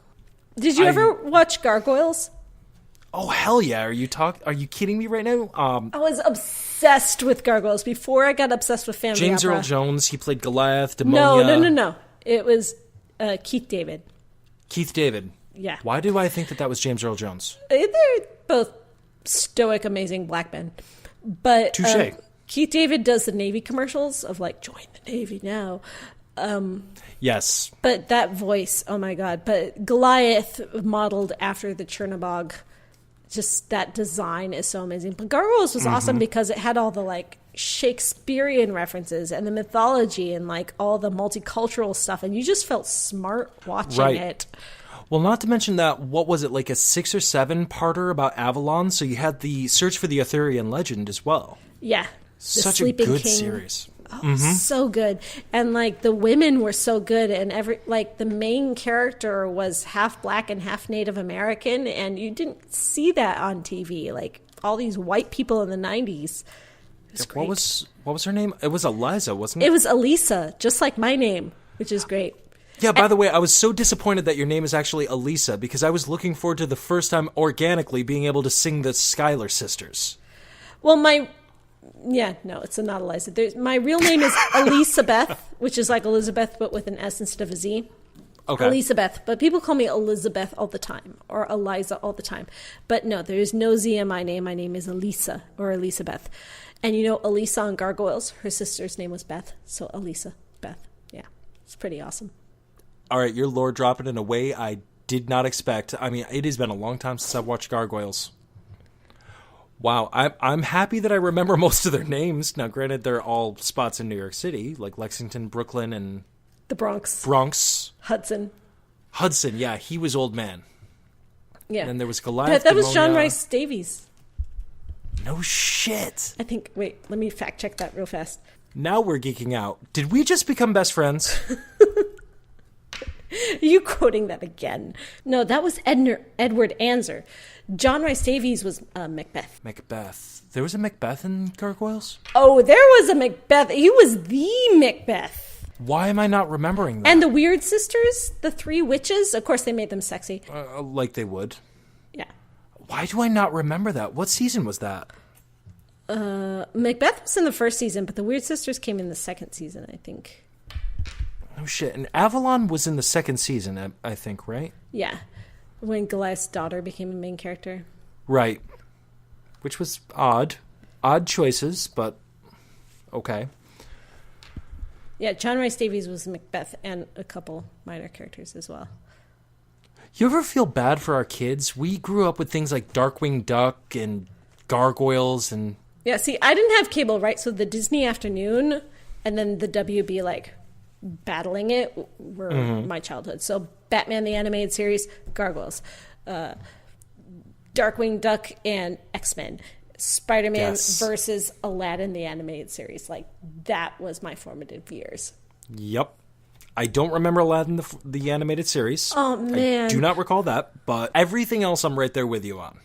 Did you ever watch Gargoyles? Oh, hell yeah. Are you kidding me right now? I was obsessed with Gargoyles before I got obsessed with family James opera. Earl Jones, he played Goliath, Demonia. No. It was Keith David. Keith David. Yeah. Why do I think that was James Earl Jones? They're both stoic, amazing black men. But touche. Keith David does the Navy commercials of join the Navy now. Yes. But that voice, oh my God. But Goliath modeled after the Chernobog, just that design is so amazing. But Gargoyles was awesome because it had all the Shakespearean references and the mythology and all the multicultural stuff. And you just felt smart watching it. Well, not to mention that, what was it, a 6 or 7 parter about Avalon? So you had the Search for the Arthurian Legend as well. Yeah. Such a good series. Oh, so good. And the women were so good. And the main character was half black and half Native American. And you didn't see that on TV. All these white people in the 90s. What was her name? It was Eliza, wasn't it? It was Elisa, just like my name, which is great. Yeah, by the way, I was so disappointed that your name is actually Elisa because I was looking forward to the first time organically being able to sing the Schuyler Sisters. Well, it's not Eliza. My real name is Elizabeth, which is like Elizabeth, but with an S instead of a Z. Okay. Elizabeth, but people call me Elizabeth all the time, or Eliza all the time. But no, there is no Z in my name. My name is Elisa, or Elizabeth. And you know, Elisa on Gargoyles, her sister's name was Beth, so Elisa, Beth. Yeah, it's pretty awesome. All right, you're lore dropping in a way I did not expect. I mean, it has been a long time since I've watched Gargoyles. Wow, I'm happy that I remember most of their names. Now, granted, they're all spots in New York City, like Lexington, Brooklyn, and... The Bronx. Hudson, yeah, he was Old Man. Yeah. And there was Goliath. That was John Rhys Davies. No shit. I think, wait, let me fact check that real fast. Now we're geeking out. Did we just become best friends? Are you quoting that again? No, that was Edward Anser. John Rhys Davies was Macbeth. Macbeth. There was a Macbeth in Gargoyles? Oh, there was a Macbeth. He was the Macbeth. Why am I not remembering that? And the Weird Sisters, the three witches, of course they made them sexy. Like they would. Yeah. Why do I not remember that? What season was that? Macbeth was in the first season, but the Weird Sisters came in the second season, I think. Oh, shit. And Avalon was in the second season, I think, right? Yeah. When Goliath's daughter became a main character. Right. Which was odd. Odd choices, but okay. Yeah, John Rhys Davies was Macbeth and a couple minor characters as well. You ever feel bad for our kids? We grew up with things like Darkwing Duck and Gargoyles and... Yeah, see, I didn't have cable, right? So the Disney Afternoon and then the WB, like, battling it were my childhood. So Batman the Animated Series, Gargoyles, Darkwing Duck and X-Men, Spider-Man versus Aladdin the Animated Series. Like, that was my formative years. Yep. I don't remember Aladdin the Animated Series. Oh, man. I do not recall that, but everything else I'm right there with you on.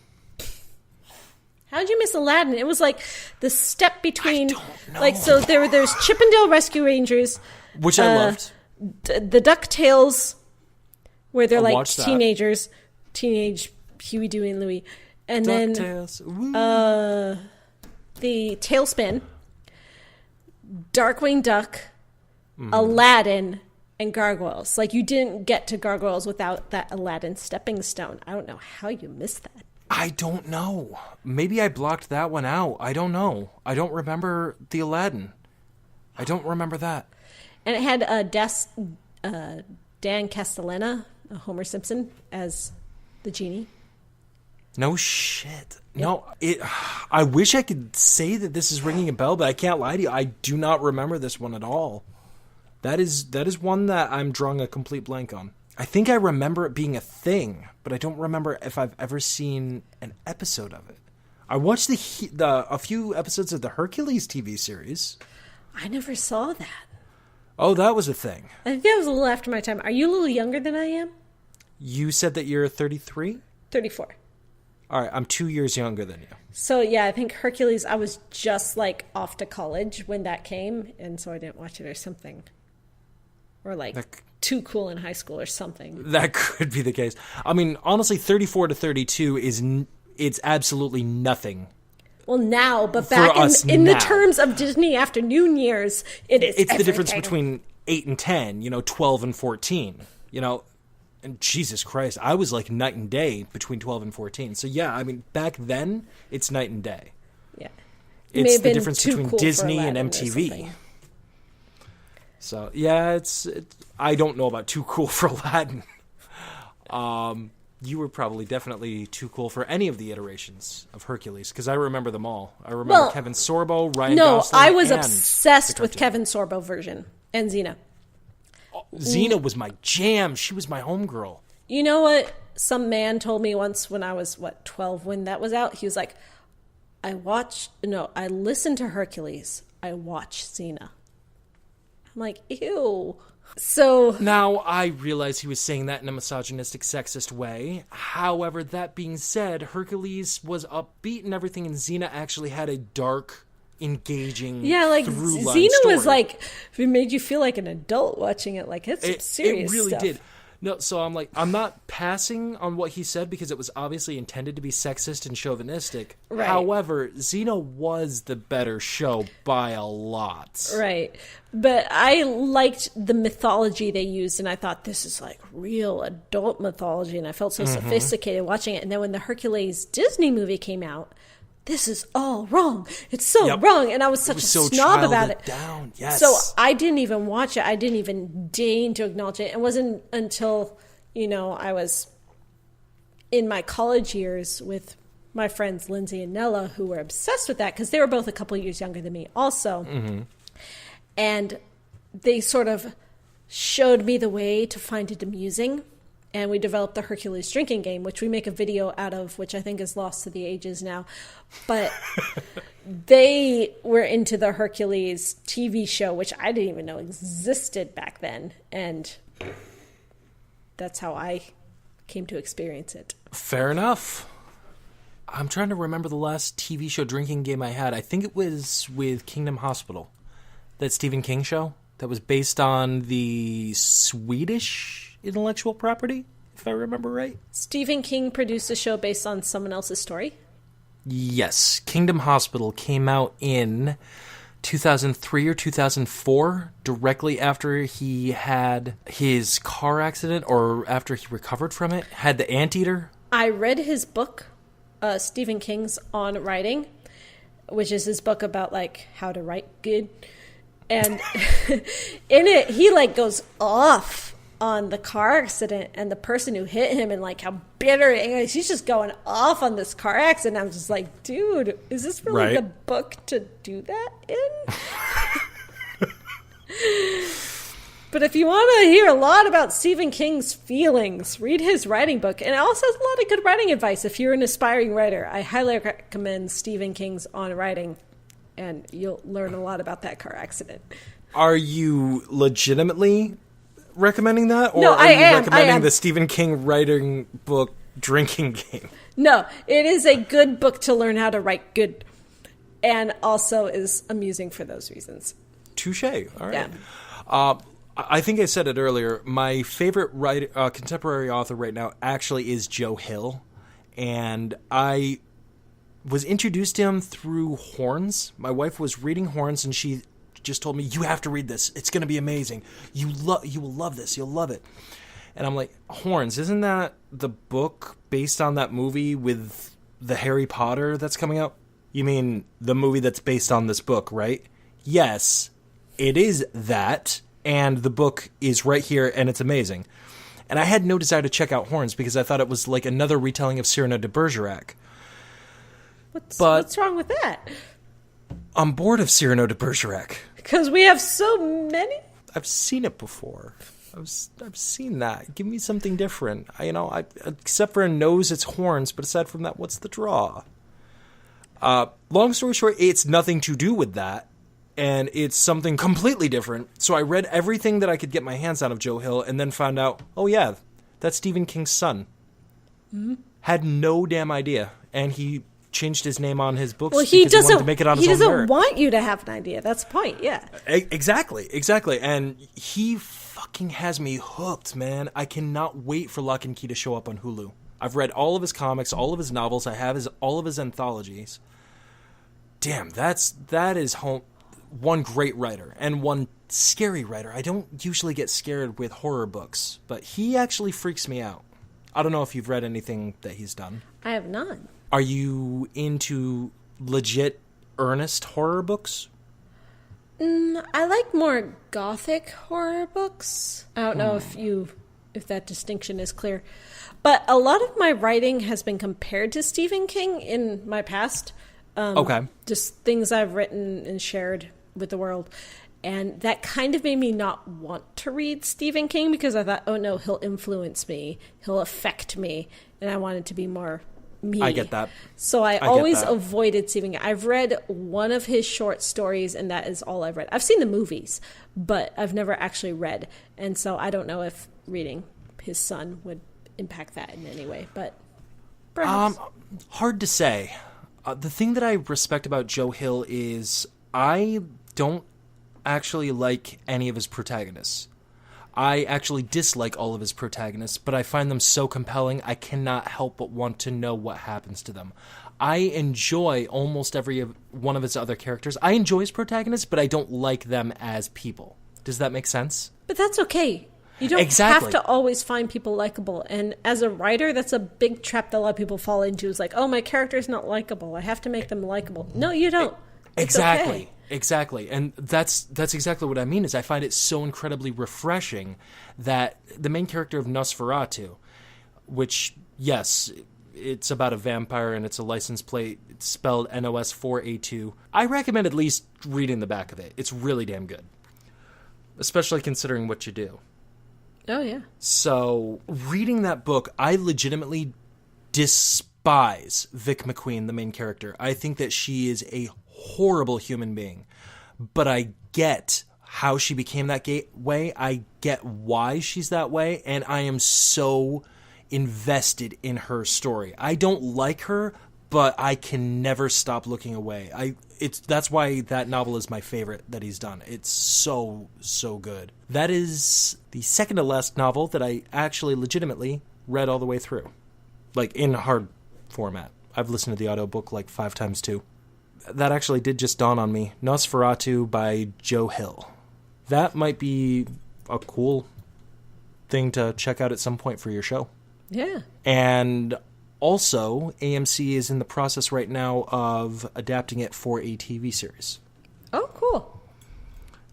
How'd you miss Aladdin? It was like the step between... I don't know. Like, so there's Chippendale Rescue Rangers... Which I loved. The DuckTales, where they're I'll like teenagers, teenage Huey, Dewey, and Louie. And DuckTales. then the Tailspin, Darkwing Duck, Aladdin, and Gargoyles. Like, you didn't get to Gargoyles without that Aladdin stepping stone. I don't know how you missed that. I don't know. Maybe I blocked that one out. I don't know. I don't remember the Aladdin. I don't remember that. And it had Dan Castellaneta, Homer Simpson, as the genie. No shit. Yep. No, I wish I could say that this is ringing a bell, but I can't lie to you. I do not remember this one at all. That is one that I'm drawing a complete blank on. I think I remember it being a thing, but I don't remember if I've ever seen an episode of it. I watched a few episodes of the Hercules TV series. I never saw that. Oh, that was a thing. I think that was a little after my time. Are you a little younger than I am? You said that you're 33? 34. All right, I'm 2 years younger than you. So, yeah, I think Hercules, I was just, like, off to college when that came, and so I didn't watch it or something. Or, like, too cool in high school or something. That could be the case. I mean, honestly, 34 to 32 it's absolutely nothing. Well, now, but back in the terms of Disney afternoon years, it's everything. The difference between 8 and 10, 12 and 14, and Jesus Christ, I was like night and day between 12 and 14. So yeah, I mean, back then, it's night and day. Yeah. It's the difference between Disney and MTV. So yeah, I don't know about too cool for Aladdin. You were probably definitely too cool for any of the iterations of Hercules, because I remember them all. I remember Kevin Sorbo, Ryan Gosling, I was obsessed with Kevin Sorbo version and Xena. Xena was my jam. She was my homegirl. You know what? Some man told me once when I was, 12 when that was out? He was like, I listened to Hercules. I watched Xena. I'm like, ew. So now I realize he was saying that in a misogynistic, sexist way. However, that being said, Hercules was upbeat and everything, and Xena actually had a dark engaging. Yeah, like through-line Xena story. was like, it made you feel like an adult watching it. Like it's some serious It really stuff. did. No, so I'm like, I'm not passing on what he said because it was obviously intended to be sexist and chauvinistic. Right. However, Xena was the better show by a lot. Right. But I liked the mythology they used, and I thought this is like real adult mythology, and I felt so sophisticated watching it. And then when the Hercules Disney movie came out, this is all wrong. It's so wrong. And I was such a snob about it. Down. Yes. So I didn't even watch it. I didn't even deign to acknowledge it. It wasn't until, I was in my college years with my friends Lindsay and Nella, who were obsessed with that because they were both a couple years younger than me also. Mm-hmm. And they sort of showed me the way to find it amusing. And we developed the Hercules drinking game, which we make a video out of, which I think is lost to the ages now. But they were into the Hercules TV show, which I didn't even know existed back then. And that's how I came to experience it. Fair enough. I'm trying to remember the last TV show drinking game I had. I think it was with Kingdom Hospital. That Stephen King show that was based on the Swedish intellectual property, if I remember right. Stephen King produced a show based on someone else's story? Yes. Kingdom Hospital came out in 2003 or 2004, directly after he had his car accident or after he recovered from it. Had the anteater. I read his book, Stephen King's On Writing, which is his book about like how to write good. And in it, he like goes off on the car accident and the person who hit him and like how bitter and angry. He's just going off on this car accident. I'm just like, dude, is this really the book to do that in? But if you want to hear a lot about Stephen King's feelings, read his writing book. And it also has a lot of good writing advice. If you're an aspiring writer, I highly recommend Stephen King's On Writing, and you'll learn a lot about that car accident. Are you legitimately recommending that? Or no, are you am. recommending the Stephen King writing book drinking game? No, it is a good book to learn how to write good, and also is amusing for those reasons. Touche. All right. Yeah. I think I said it earlier. My favorite contemporary author right now actually is Joe Hill. And I was introduced to him through Horns. My wife was reading Horns, and she just told me, you have to read this. It's going to be amazing. You will love this. You'll love it. And I'm like, Horns, isn't that the book based on that movie with the Harry Potter that's coming out? You mean the movie that's based on this book, right? Yes, it is that. And the book is right here, and it's amazing. And I had no desire to check out Horns because I thought it was like another retelling of Cyrano de Bergerac. What's wrong with that? I'm bored of Cyrano de Bergerac. Because we have so many? I've seen it before. I've seen that. Give me something different. Except for a nose, it's horns. But aside from that, what's the draw? Long story short, it's nothing to do with that. And it's something completely different. So I read everything that I could get my hands on of Joe Hill and then found out, oh yeah, that's Stephen King's son. Mm-hmm. Had no damn idea. And he changed his name on his books because he wanted to make it on his own merit. He doesn't want you to have an idea. That's the point, yeah. Exactly. And he fucking has me hooked, man. I cannot wait for Lock and Key to show up on Hulu. I've read all of his comics, all of his novels. I have all of his anthologies. Damn, that is one great writer and one scary writer. I don't usually get scared with horror books, but he actually freaks me out. I don't know if you've read anything that he's done. I have not. Are you into legit, earnest horror books? I like more gothic horror books. I don't know if that distinction is clear. But a lot of my writing has been compared to Stephen King in my past. Okay. Just things I've written and shared with the world. And that kind of made me not want to read Stephen King because I thought, oh no, he'll influence me. He'll affect me. And I wanted to be more me. I get that. So I always avoided Stephen King. I've read one of his short stories, and that is all I've read. I've seen the movies, but I've never actually read. And so I don't know if reading his son would impact that in any way. But perhaps. Hard to say. The thing that I respect about Joe Hill is I don't actually like any of his protagonists. I actually dislike all of his protagonists, but I find them so compelling I cannot help but want to know what happens to them. I enjoy almost every one of his other characters. I enjoy his protagonists, but I don't like them as people. Does that make sense? But that's okay. You don't have to always find people likable. And as a writer, that's a big trap that a lot of people fall into. Is like, oh, my character's not likable. I have to make them likable. No, you don't. Exactly. Okay. Exactly. And that's exactly what I mean is I find it so incredibly refreshing that the main character of Nosferatu, which, yes, it's about a vampire and it's a license plate. It's spelled NOS4A2. I recommend at least reading the back of it. It's really damn good. Especially considering what you do. Oh, yeah. So, reading that book, I legitimately despise Vic McQueen, the main character. I think that she is a horrible human being. But I get how she became that way. I get why she's that way. And I am so invested in her story. I don't like her, but I can never stop looking away. That's why that novel is my favorite that he's done. It's so good. That is the second to last novel that I actually legitimately read all the way through. Like in hard format. I've listened to the audiobook like 5 times too. That actually did just dawn on me. Nosferatu by Joe Hill. That might be a cool thing to check out at some point for your show. Yeah. And also, AMC is in the process right now of adapting it for a TV series. Oh, cool.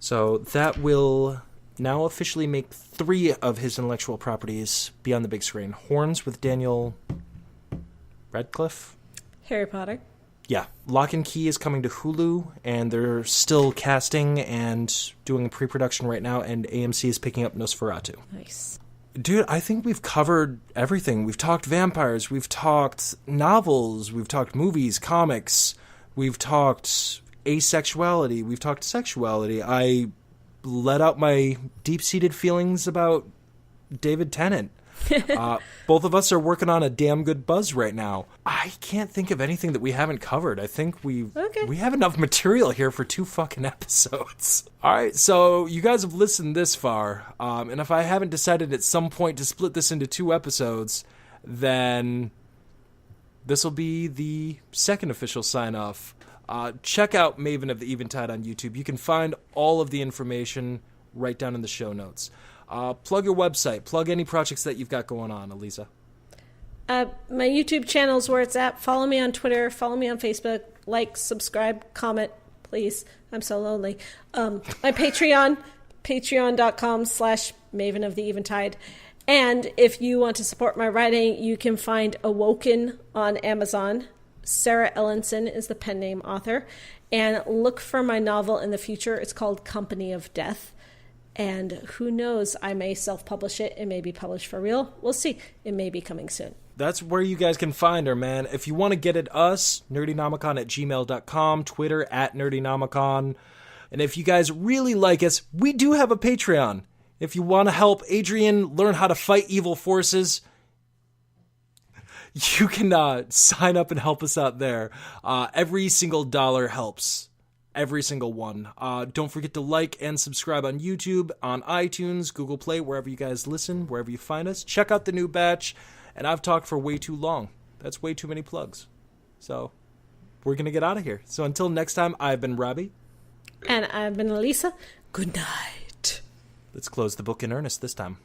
So that will now officially make 3 of his intellectual properties be on the big screen. Horns with Daniel Radcliffe. Harry Potter. Yeah. Lock and Key is coming to Hulu, and they're still casting and doing pre-production right now, and AMC is picking up Nosferatu. Nice. Dude, I think we've covered everything. We've talked vampires, we've talked novels, we've talked movies, comics, we've talked asexuality, we've talked sexuality. I let out my deep-seated feelings about David Tennant. Both of us are working on a damn good buzz right now. I can't think of anything that we haven't covered. I think we have enough material here for 2 fucking episodes. All right, so you guys have listened this far, and if I haven't decided at some point to split this into 2 episodes, then this will be the second official sign-off. Check out Maven of the Eventide on YouTube. You can find all of the information right down in the show notes. Plug your website. Plug any projects that you've got going on, Elisa. My YouTube channel's where it's at. Follow me on Twitter. Follow me on Facebook. Like, subscribe, comment, please. I'm so lonely. My Patreon, patreon.com/Maven of the Eventide. And if you want to support my writing, you can find Awoken on Amazon. Sarah Ellenson is the pen name author. And look for my novel in the future. It's called Company of Death. And who knows, I may self-publish it. It may be published for real. We'll see. It may be coming soon. That's where you guys can find her, man. If you want to get at us, nerdynomicon@gmail.com, Twitter @nerdynomicon. And if you guys really like us, we do have a Patreon. If you want to help Adrian learn how to fight evil forces, you can sign up and help us out there. Every single dollar helps. Every single one. Don't forget to like and subscribe on YouTube, on iTunes, Google Play, wherever you guys listen, wherever you find us. Check out the new batch. And I've talked for way too long. That's way too many plugs. So we're going to get out of here. So until next time, I've been Robbie. And I've been Elisa. Good night. Let's close the book in earnest this time.